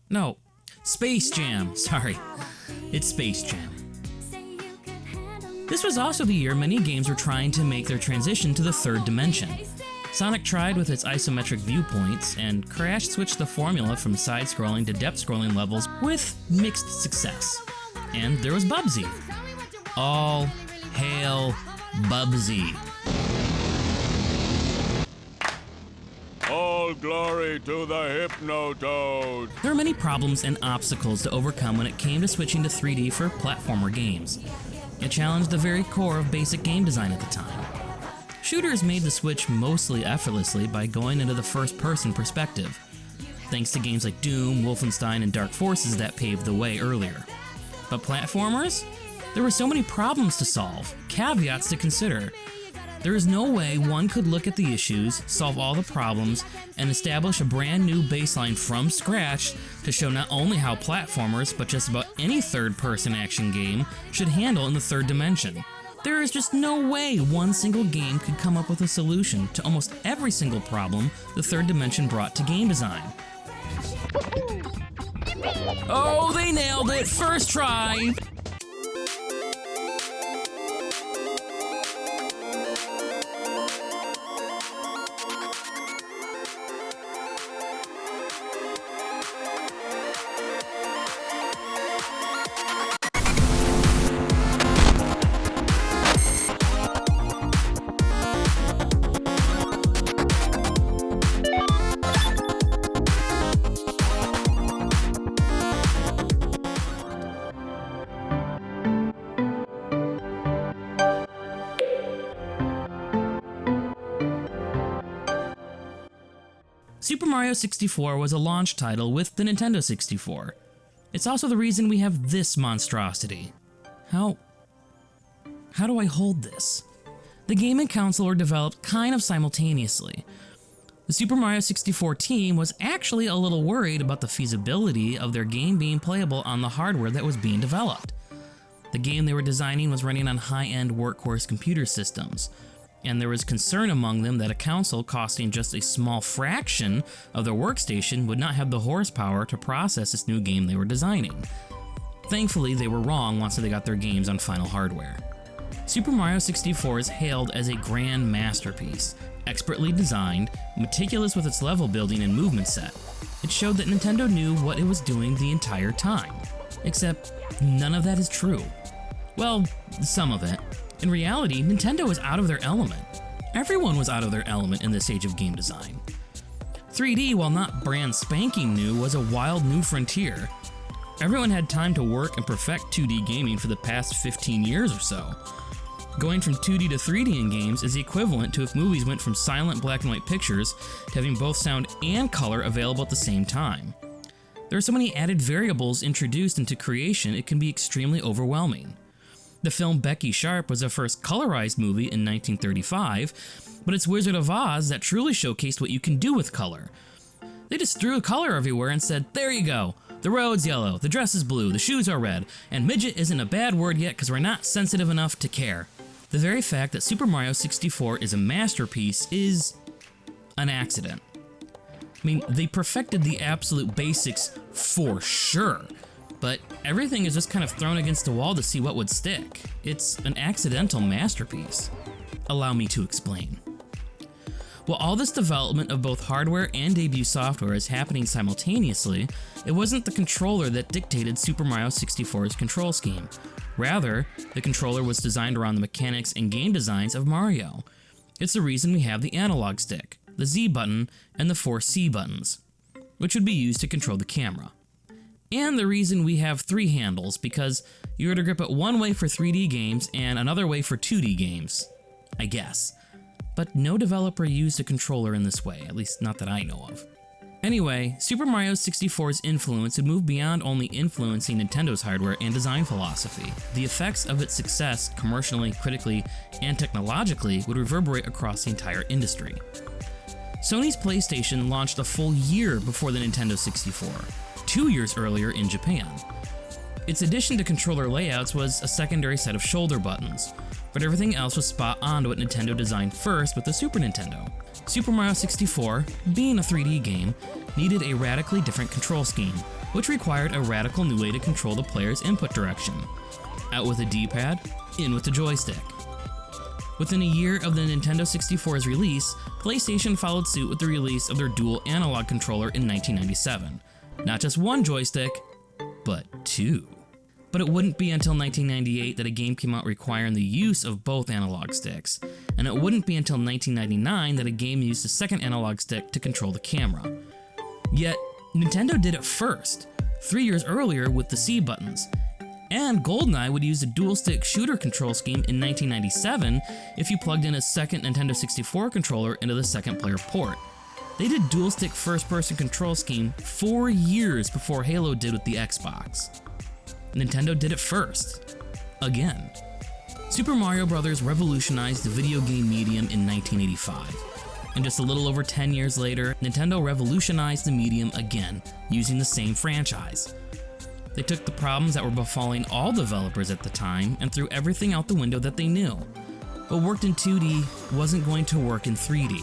No, Space Jam, sorry. It's Space Jam. This was also the year many games were trying to make their transition to the third dimension. Sonic tried with its isometric viewpoints, and Crash switched the formula from side-scrolling to depth-scrolling levels with mixed success. And there was Bubsy. All hail Bubsy. All glory to the Hypnotoad! There were many problems and obstacles to overcome when it came to switching to 3D for platformer games. It challenged the very core of basic game design at the time. Shooters made the switch mostly effortlessly by going into the first-person perspective, thanks to games like Doom, Wolfenstein, and Dark Forces that paved the way earlier. But platformers? There were so many problems to solve, caveats to consider. There is no way one could look at the issues, solve all the problems, and establish a brand new baseline from scratch to show not only how platformers, but just about any third-person action game should handle in the third dimension. There is just no way one single game could come up with a solution to almost every single problem the third dimension brought to game design. Oh, they nailed it! First try! Super Mario 64 was a launch title with the Nintendo 64. It's also the reason we have this monstrosity. How do I hold this? The game and console were developed kind of simultaneously. The Super Mario 64 team was actually a little worried about the feasibility of their game being playable on the hardware that was being developed. The game they were designing was running on high-end workhorse computer systems, and there was concern among them that a console costing just a small fraction of their workstation would not have the horsepower to process this new game they were designing. Thankfully, they were wrong once they got their games on final hardware. Super Mario 64 is hailed as a grand masterpiece, expertly designed, meticulous with its level building and movement set. It showed that Nintendo knew what it was doing the entire time. Except, none of that is true. Well, some of it. In reality, Nintendo was out of their element. Everyone was out of their element in this age of game design. 3D, while not brand spanking new, was a wild new frontier. Everyone had time to work and perfect 2D gaming for the past 15 years or so. Going from 2D to 3D in games is the equivalent to if movies went from silent black and white pictures to having both sound and color available at the same time. There are so many added variables introduced into creation, it can be extremely overwhelming. The film Becky Sharp was the first colorized movie in 1935, but it's Wizard of Oz that truly showcased what you can do with color. They just threw color everywhere and said, there you go, the road's yellow, the dress is blue, the shoes are red, and midget isn't a bad word yet because we're not sensitive enough to care. The very fact that Super Mario 64 is a masterpiece is an accident. I mean, they perfected the absolute basics for sure, but everything is just kind of thrown against the wall to see what would stick. It's an accidental masterpiece. Allow me to explain. While all this development of both hardware and debut software is happening simultaneously, it wasn't the controller that dictated Super Mario 64's control scheme. Rather, the controller was designed around the mechanics and game designs of Mario. It's the reason we have the analog stick, the Z button, and the 4 C buttons, which would be used to control the camera. And the reason we have 3 handles, because you were to grip it one way for 3D games and another way for 2D games, I guess. But no developer used a controller in this way, at least not that I know of. Anyway, Super Mario 64's influence would move beyond only influencing Nintendo's hardware and design philosophy. The effects of its success, commercially, critically, and technologically, would reverberate across the entire industry. Sony's PlayStation launched a full year before the Nintendo 64, 2 years earlier in Japan. Its addition to controller layouts was a secondary set of shoulder buttons, but everything else was spot on to what Nintendo designed first with the Super Nintendo. Super Mario 64, being a 3D game, needed a radically different control scheme, which required a radical new way to control the player's input direction. Out with a D-pad, in with the joystick. Within a year of the Nintendo 64's release, PlayStation followed suit with the release of their dual analog controller in 1997. Not just one joystick, but 2. But it wouldn't be until 1998 that a game came out requiring the use of both analog sticks, and it wouldn't be until 1999 that a game used a second analog stick to control the camera. Yet, Nintendo did it first, 3 years earlier with the C buttons, and GoldenEye would use a dual-stick shooter control scheme in 1997 if you plugged in a second Nintendo 64 controller into the second player port. They did dual-stick first-person control scheme 4 years before Halo did with the Xbox. Nintendo did it first. Again. Super Mario Bros. Revolutionized the video game medium in 1985. And just a little over 10 years later, Nintendo revolutionized the medium again, using the same franchise. They took the problems that were befalling all developers at the time and threw everything out the window that they knew. What worked in 2D wasn't going to work in 3D.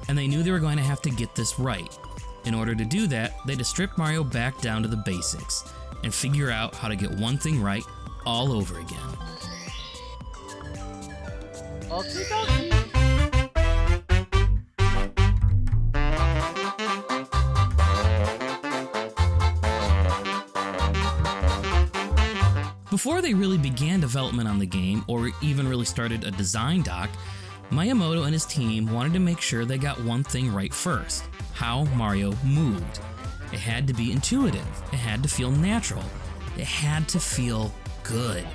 And they knew they were going to have to get this right. In order to do that, they had to strip Mario back down to the basics and figure out how to get one thing right all over again. Before they really began development on the game, or even really started a design doc, Miyamoto and his team wanted to make sure they got one thing right first: how Mario moved. It had to be intuitive, it had to feel natural, it had to feel good.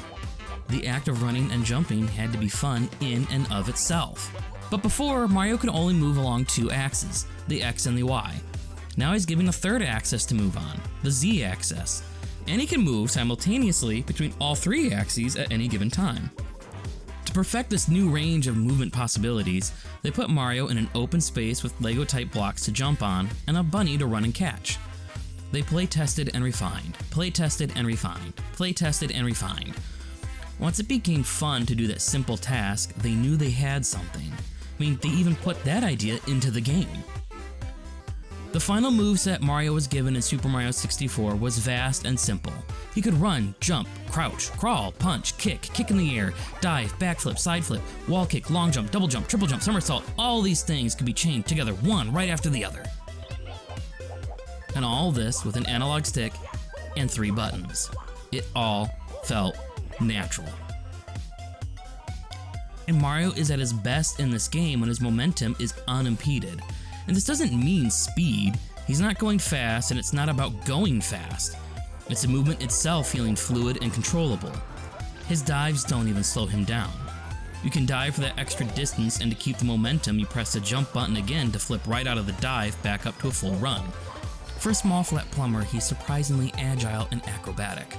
The act of running and jumping had to be fun in and of itself. But before, Mario could only move along 2 axes, the X and the Y. Now he's given a third axis to move on, the Z axis, and he can move simultaneously between all 3 axes at any given time. To perfect this new range of movement possibilities, they put Mario in an open space with Lego-type blocks to jump on and a bunny to run and catch. They play-tested and refined, play-tested and refined, play-tested and refined. Once it became fun to do that simple task, they knew they had something. I mean, they even put that idea into the game. The final moveset Mario was given in Super Mario 64 was vast and simple. He could run, jump, crouch, crawl, punch, kick in the air, dive, backflip, side flip, wall kick, long jump, double jump, triple jump, somersault. All these things could be chained together, one right after the other. And all this with an analog stick and 3 buttons. It all felt natural. And Mario is at his best in this game when his momentum is unimpeded. And this doesn't mean speed. He's not going fast, and it's not about going fast. It's the movement itself feeling fluid and controllable. His dives don't even slow him down. You can dive for that extra distance, and to keep the momentum, you press the jump button again to flip right out of the dive back up to a full run. For a small flat plumber, he's surprisingly agile and acrobatic.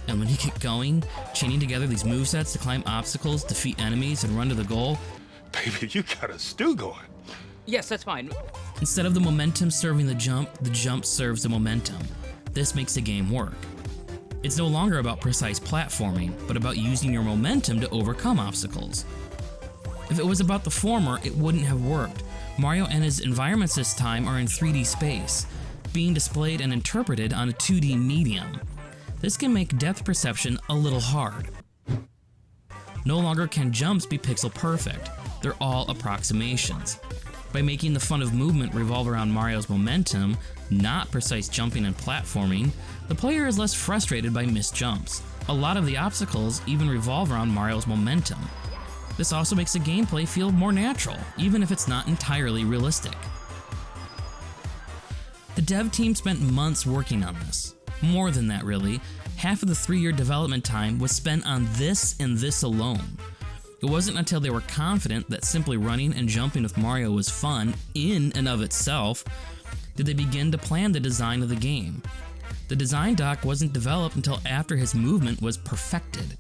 And when you get going, chaining together these movesets to climb obstacles, defeat enemies, and run to the goal, Baby, you got a stew going. Yes, that's fine. instead of the momentum serving the jump serves the momentum. This makes the game work. It's no longer about precise platforming, but about using your momentum to overcome obstacles. If it was about the former, it wouldn't have worked. Mario and his environments this time are in 3D space, being displayed and interpreted on a 2D medium. This can make depth perception a little hard. No longer can jumps be pixel perfect, they're all approximations. By making the fun of movement revolve around Mario's momentum, not precise jumping and platforming, the player is less frustrated by missed jumps. A lot of the obstacles even revolve around Mario's momentum. This also makes the gameplay feel more natural, even if it's not entirely realistic. The dev team spent months working on this. More than that, really. Half of the 3-year development time was spent on this and this alone. It wasn't until they were confident that simply running and jumping with Mario was fun in and of itself did they begin to plan the design of the game. The design doc wasn't developed until after his movement was perfected.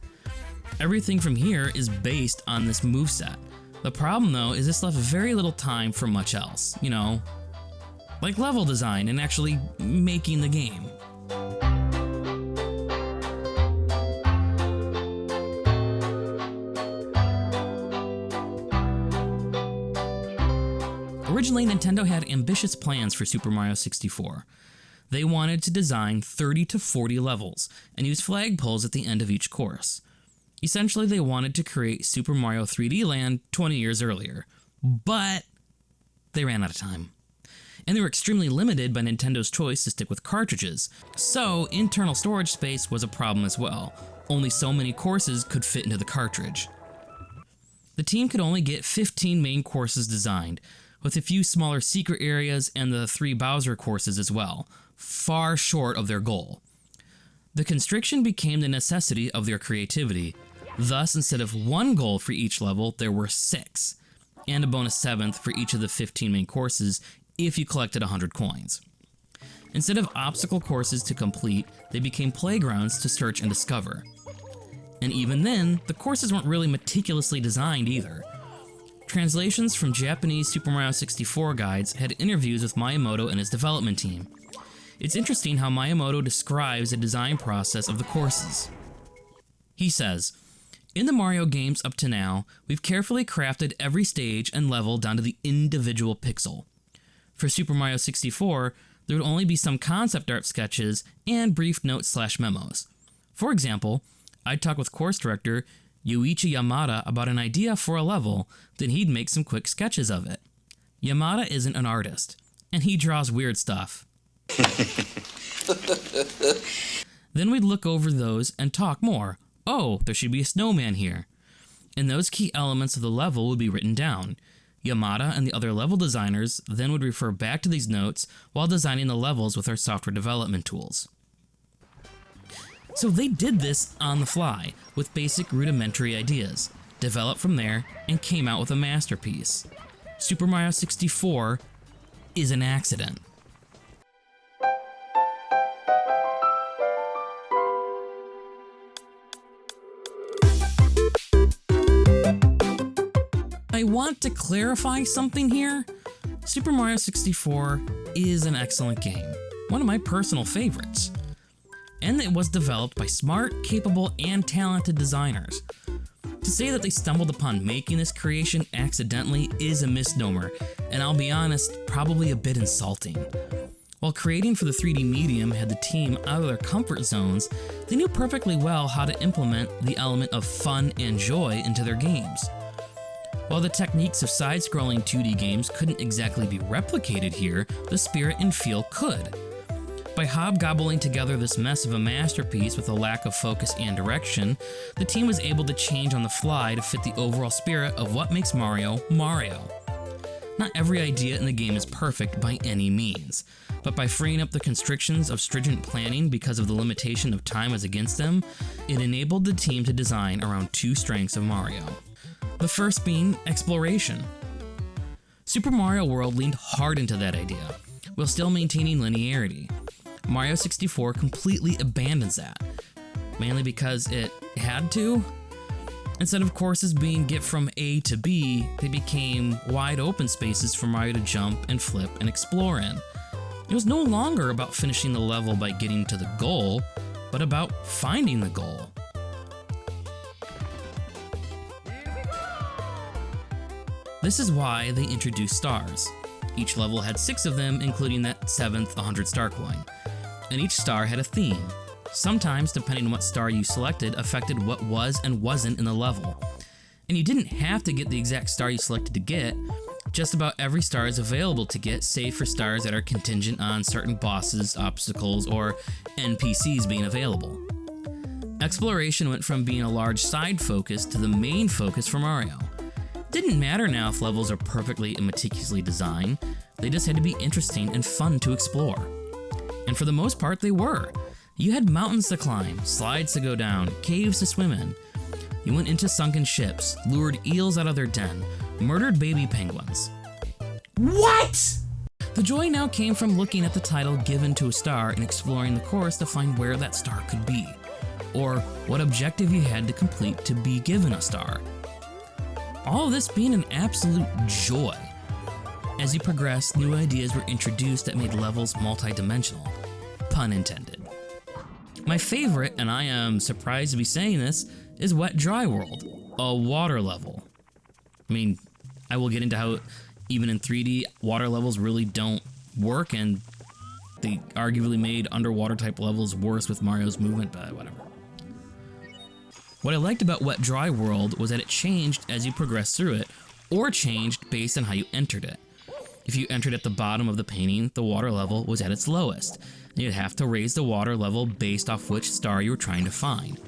Everything from here is based on this moveset. The problem though is this left very little time for much else, like level design and actually making the game. Originally, Nintendo had ambitious plans for Super Mario 64. They wanted to design 30 to 40 levels and use flagpoles at the end of each course. Essentially, they wanted to create Super Mario 3D Land 20 years earlier, but they ran out of time. And they were extremely limited by Nintendo's choice to stick with cartridges, so internal storage space was a problem as well. Only so many courses could fit into the cartridge. The team could only get 15 main courses designed, with a few smaller secret areas and the 3 Bowser courses as well, far short of their goal. The constriction became the necessity of their creativity. Thus, instead of 1 goal for each level, there were 6, and a bonus 7th for each of the 15 main courses if you collected 100 coins. Instead of obstacle courses to complete, they became playgrounds to search and discover. And even then, the courses weren't really meticulously designed either. Translations from Japanese Super Mario 64 guides had interviews with Miyamoto and his development team. It's interesting how Miyamoto describes the design process of the courses. He says, "In the Mario games up to now, we've carefully crafted every stage and level down to the individual pixel. For Super Mario 64, there would only be some concept art sketches and brief notes/memos. For example, I'd talk with course director Yuichi Yamada about an idea for a level, then he'd make some quick sketches of it. Yamada isn't an artist, and he draws weird stuff. Then we'd look over those and talk more. Oh, there should be a snowman here. And those key elements of the level would be written down. Yamada and the other level designers then would refer back to these notes while designing the levels with our software development tools." So they did this on the fly, with basic rudimentary ideas, developed from there, and came out with a masterpiece. Super Mario 64 is an accident. I want to clarify something here. Super Mario 64 is an excellent game, one of my personal favorites. And it was developed by smart, capable, and talented designers. To say that they stumbled upon making this creation accidentally is a misnomer, and I'll be honest, probably a bit insulting. While creating for the 3D medium had the team out of their comfort zones, they knew perfectly well how to implement the element of fun and joy into their games. While the techniques of side-scrolling 2D games couldn't exactly be replicated here, the spirit and feel could. By hobgobbling together this mess of a masterpiece with a lack of focus and direction, the team was able to change on the fly to fit the overall spirit of what makes Mario, Mario. Not every idea in the game is perfect by any means, but by freeing up the constrictions of stringent planning because of the limitation of time as against them, it enabled the team to design around 2 strengths of Mario. The first being exploration. Super Mario World leaned hard into that idea, while still maintaining linearity. Mario 64 completely abandons that, mainly because it had to. Instead of courses being get from A to B, they became wide open spaces for Mario to jump and flip and explore in. It was no longer about finishing the level by getting to the goal, but about finding the goal. This is why they introduced stars. Each level had 6 of them, including that 7th 100 star coin. And each star had a theme. Sometimes, depending on what star you selected, affected what was and wasn't in the level. And you didn't have to get the exact star you selected to get. Just about every star is available to get, save for stars that are contingent on certain bosses, obstacles, or NPCs being available. Exploration went from being a large side focus to the main focus for Mario. Didn't matter now if levels are perfectly and meticulously designed, they just had to be interesting and fun to explore. And for the most part, they were. You had mountains to climb, slides to go down, caves to swim in. You went into sunken ships, lured eels out of their den, murdered baby penguins. What? The joy now came from looking at the title given to a star and exploring the course to find where that star could be, or what objective you had to complete to be given a star. All of this being an absolute joy. As you progressed, new ideas were introduced that made levels multidimensional. Pun intended. My favorite, and I am surprised to be saying this, is Wet Dry World, a water level. I mean, I will get into how even in 3D, water levels really don't work, and they arguably made underwater type levels worse with Mario's movement, but whatever. What I liked about Wet Dry World was that it changed as you progressed through it, or changed based on how you entered it. If you entered at the bottom of the painting, the water level was at its lowest. You'd have to raise the water level based off which star you were trying to find.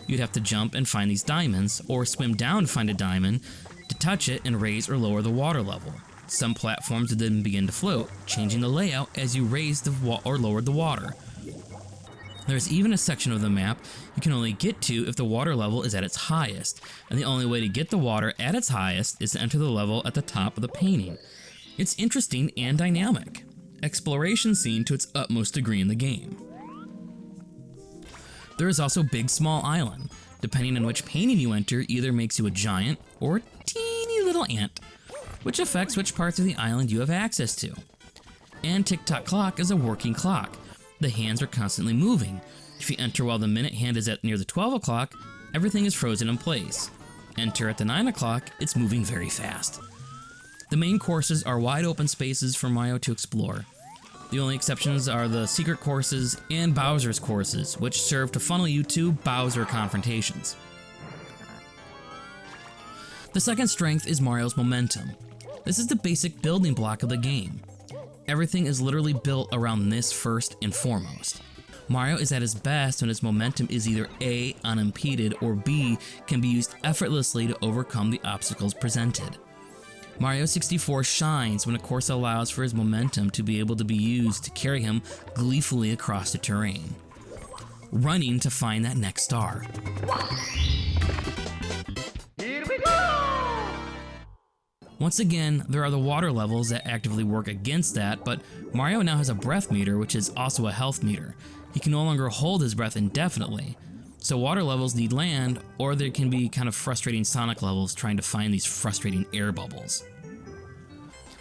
You'd have to jump and find these diamonds, or swim down to find a diamond, to touch it and raise or lower the water level. Some platforms would then begin to float, changing the layout as you raised or lowered the water. There's even a section of the map you can only get to if the water level is at its highest, and the only way to get the water at its highest is to enter the level at the top of the painting. It's interesting and dynamic. Exploration seen to its utmost degree in the game. There is also Big Small Island. Depending on which painting you enter, either makes you a giant or a teeny little ant, which affects which parts of the island you have access to. And Tick-Tock Clock is a working clock. The hands are constantly moving. If you enter while the minute hand is at near the 12 o'clock, everything is frozen in place. Enter at the 9 o'clock, it's moving very fast. The main courses are wide open spaces for Mario to explore. The only exceptions are the secret courses and Bowser's courses, which serve to funnel you to Bowser confrontations. The second strength is Mario's momentum. This is the basic building block of the game. Everything is literally built around this first and foremost. Mario is at his best when his momentum is either A, unimpeded, or B, can be used effortlessly to overcome the obstacles presented. Mario 64 shines when a course allows for his momentum to be able to be used to carry him gleefully across the terrain, running to find that next star. Here we go! Once again, there are the water levels that actively work against that, but Mario now has a breath meter, which is also a health meter. He can no longer hold his breath indefinitely. So water levels need land, or there can be kind of frustrating Sonic levels trying to find these frustrating air bubbles.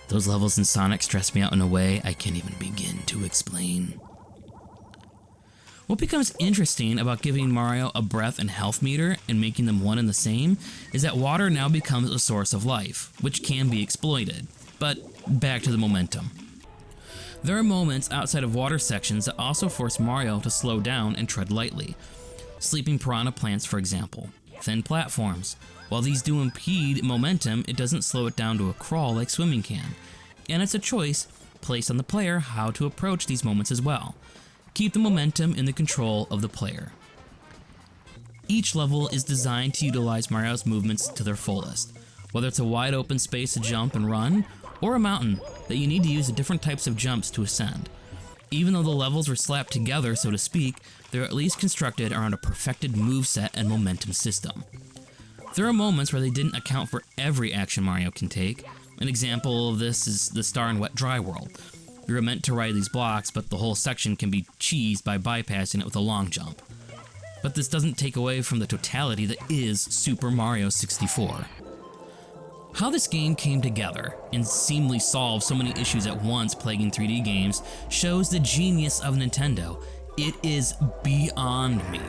Those levels in Sonic stress me out in a way I can't even begin to explain. What becomes interesting about giving Mario a breath and health meter and making them one and the same is that water now becomes a source of life, which can be exploited. But back to the momentum. There are moments outside of water sections that also force Mario to slow down and tread lightly. Sleeping piranha plants, for example. Thin platforms. While these do impede momentum, it doesn't slow it down to a crawl like swimming can. And it's a choice placed on the player how to approach these moments as well. Keep the momentum in the control of the player. Each level is designed to utilize Mario's movements to their fullest, whether it's a wide open space to jump and run, or a mountain that you need to use the different types of jumps to ascend. Even though the levels were slapped together, so to speak, they're at least constructed around a perfected moveset and momentum system. There are moments where they didn't account for every action Mario can take. An example of this is the star in Wet Dry World. You're meant to ride these blocks, but the whole section can be cheesed by bypassing it with a long jump. But this doesn't take away from the totality that is Super Mario 64. How this game came together and seemingly solved so many issues at once plaguing 3D games shows the genius of Nintendo. It is beyond me.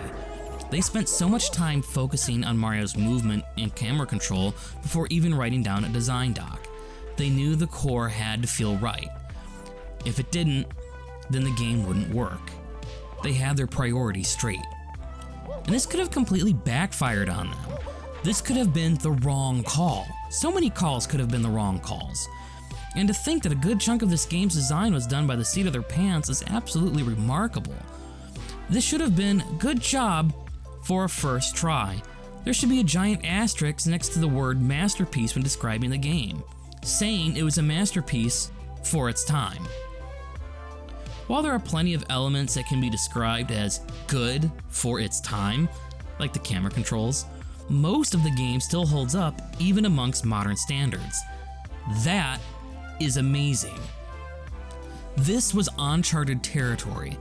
They spent so much time focusing on Mario's movement and camera control before even writing down a design doc. They knew the core had to feel right. If it didn't, then the game wouldn't work. They had their priorities straight. And this could have completely backfired on them. This could have been the wrong call. So many calls could have been the wrong calls. And to think that a good chunk of this game's design was done by the seat of their pants is absolutely remarkable. This should have been good job for a first try. There should be a giant asterisk next to the word masterpiece when describing the game, saying it was a masterpiece for its time. While there are plenty of elements that can be described as good for its time, like the camera controls, most of the game still holds up even amongst modern standards. That is amazing. This was uncharted territory.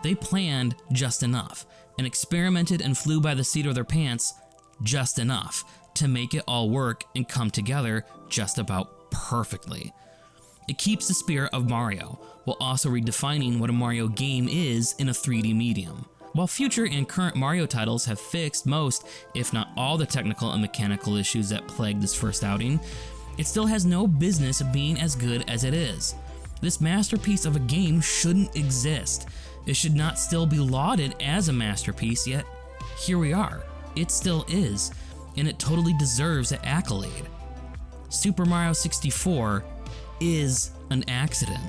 They planned just enough and experimented and flew by the seat of their pants just enough to make it all work and come together just about perfectly. It keeps the spirit of Mario, while also redefining what a Mario game is in a 3D medium. While future and current Mario titles have fixed most, if not all, the technical and mechanical issues that plagued this first outing, it still has no business being as good as it is. This masterpiece of a game shouldn't exist. It should not still be lauded as a masterpiece, yet here we are. It still is, and it totally deserves an accolade. Super Mario 64 is an accident.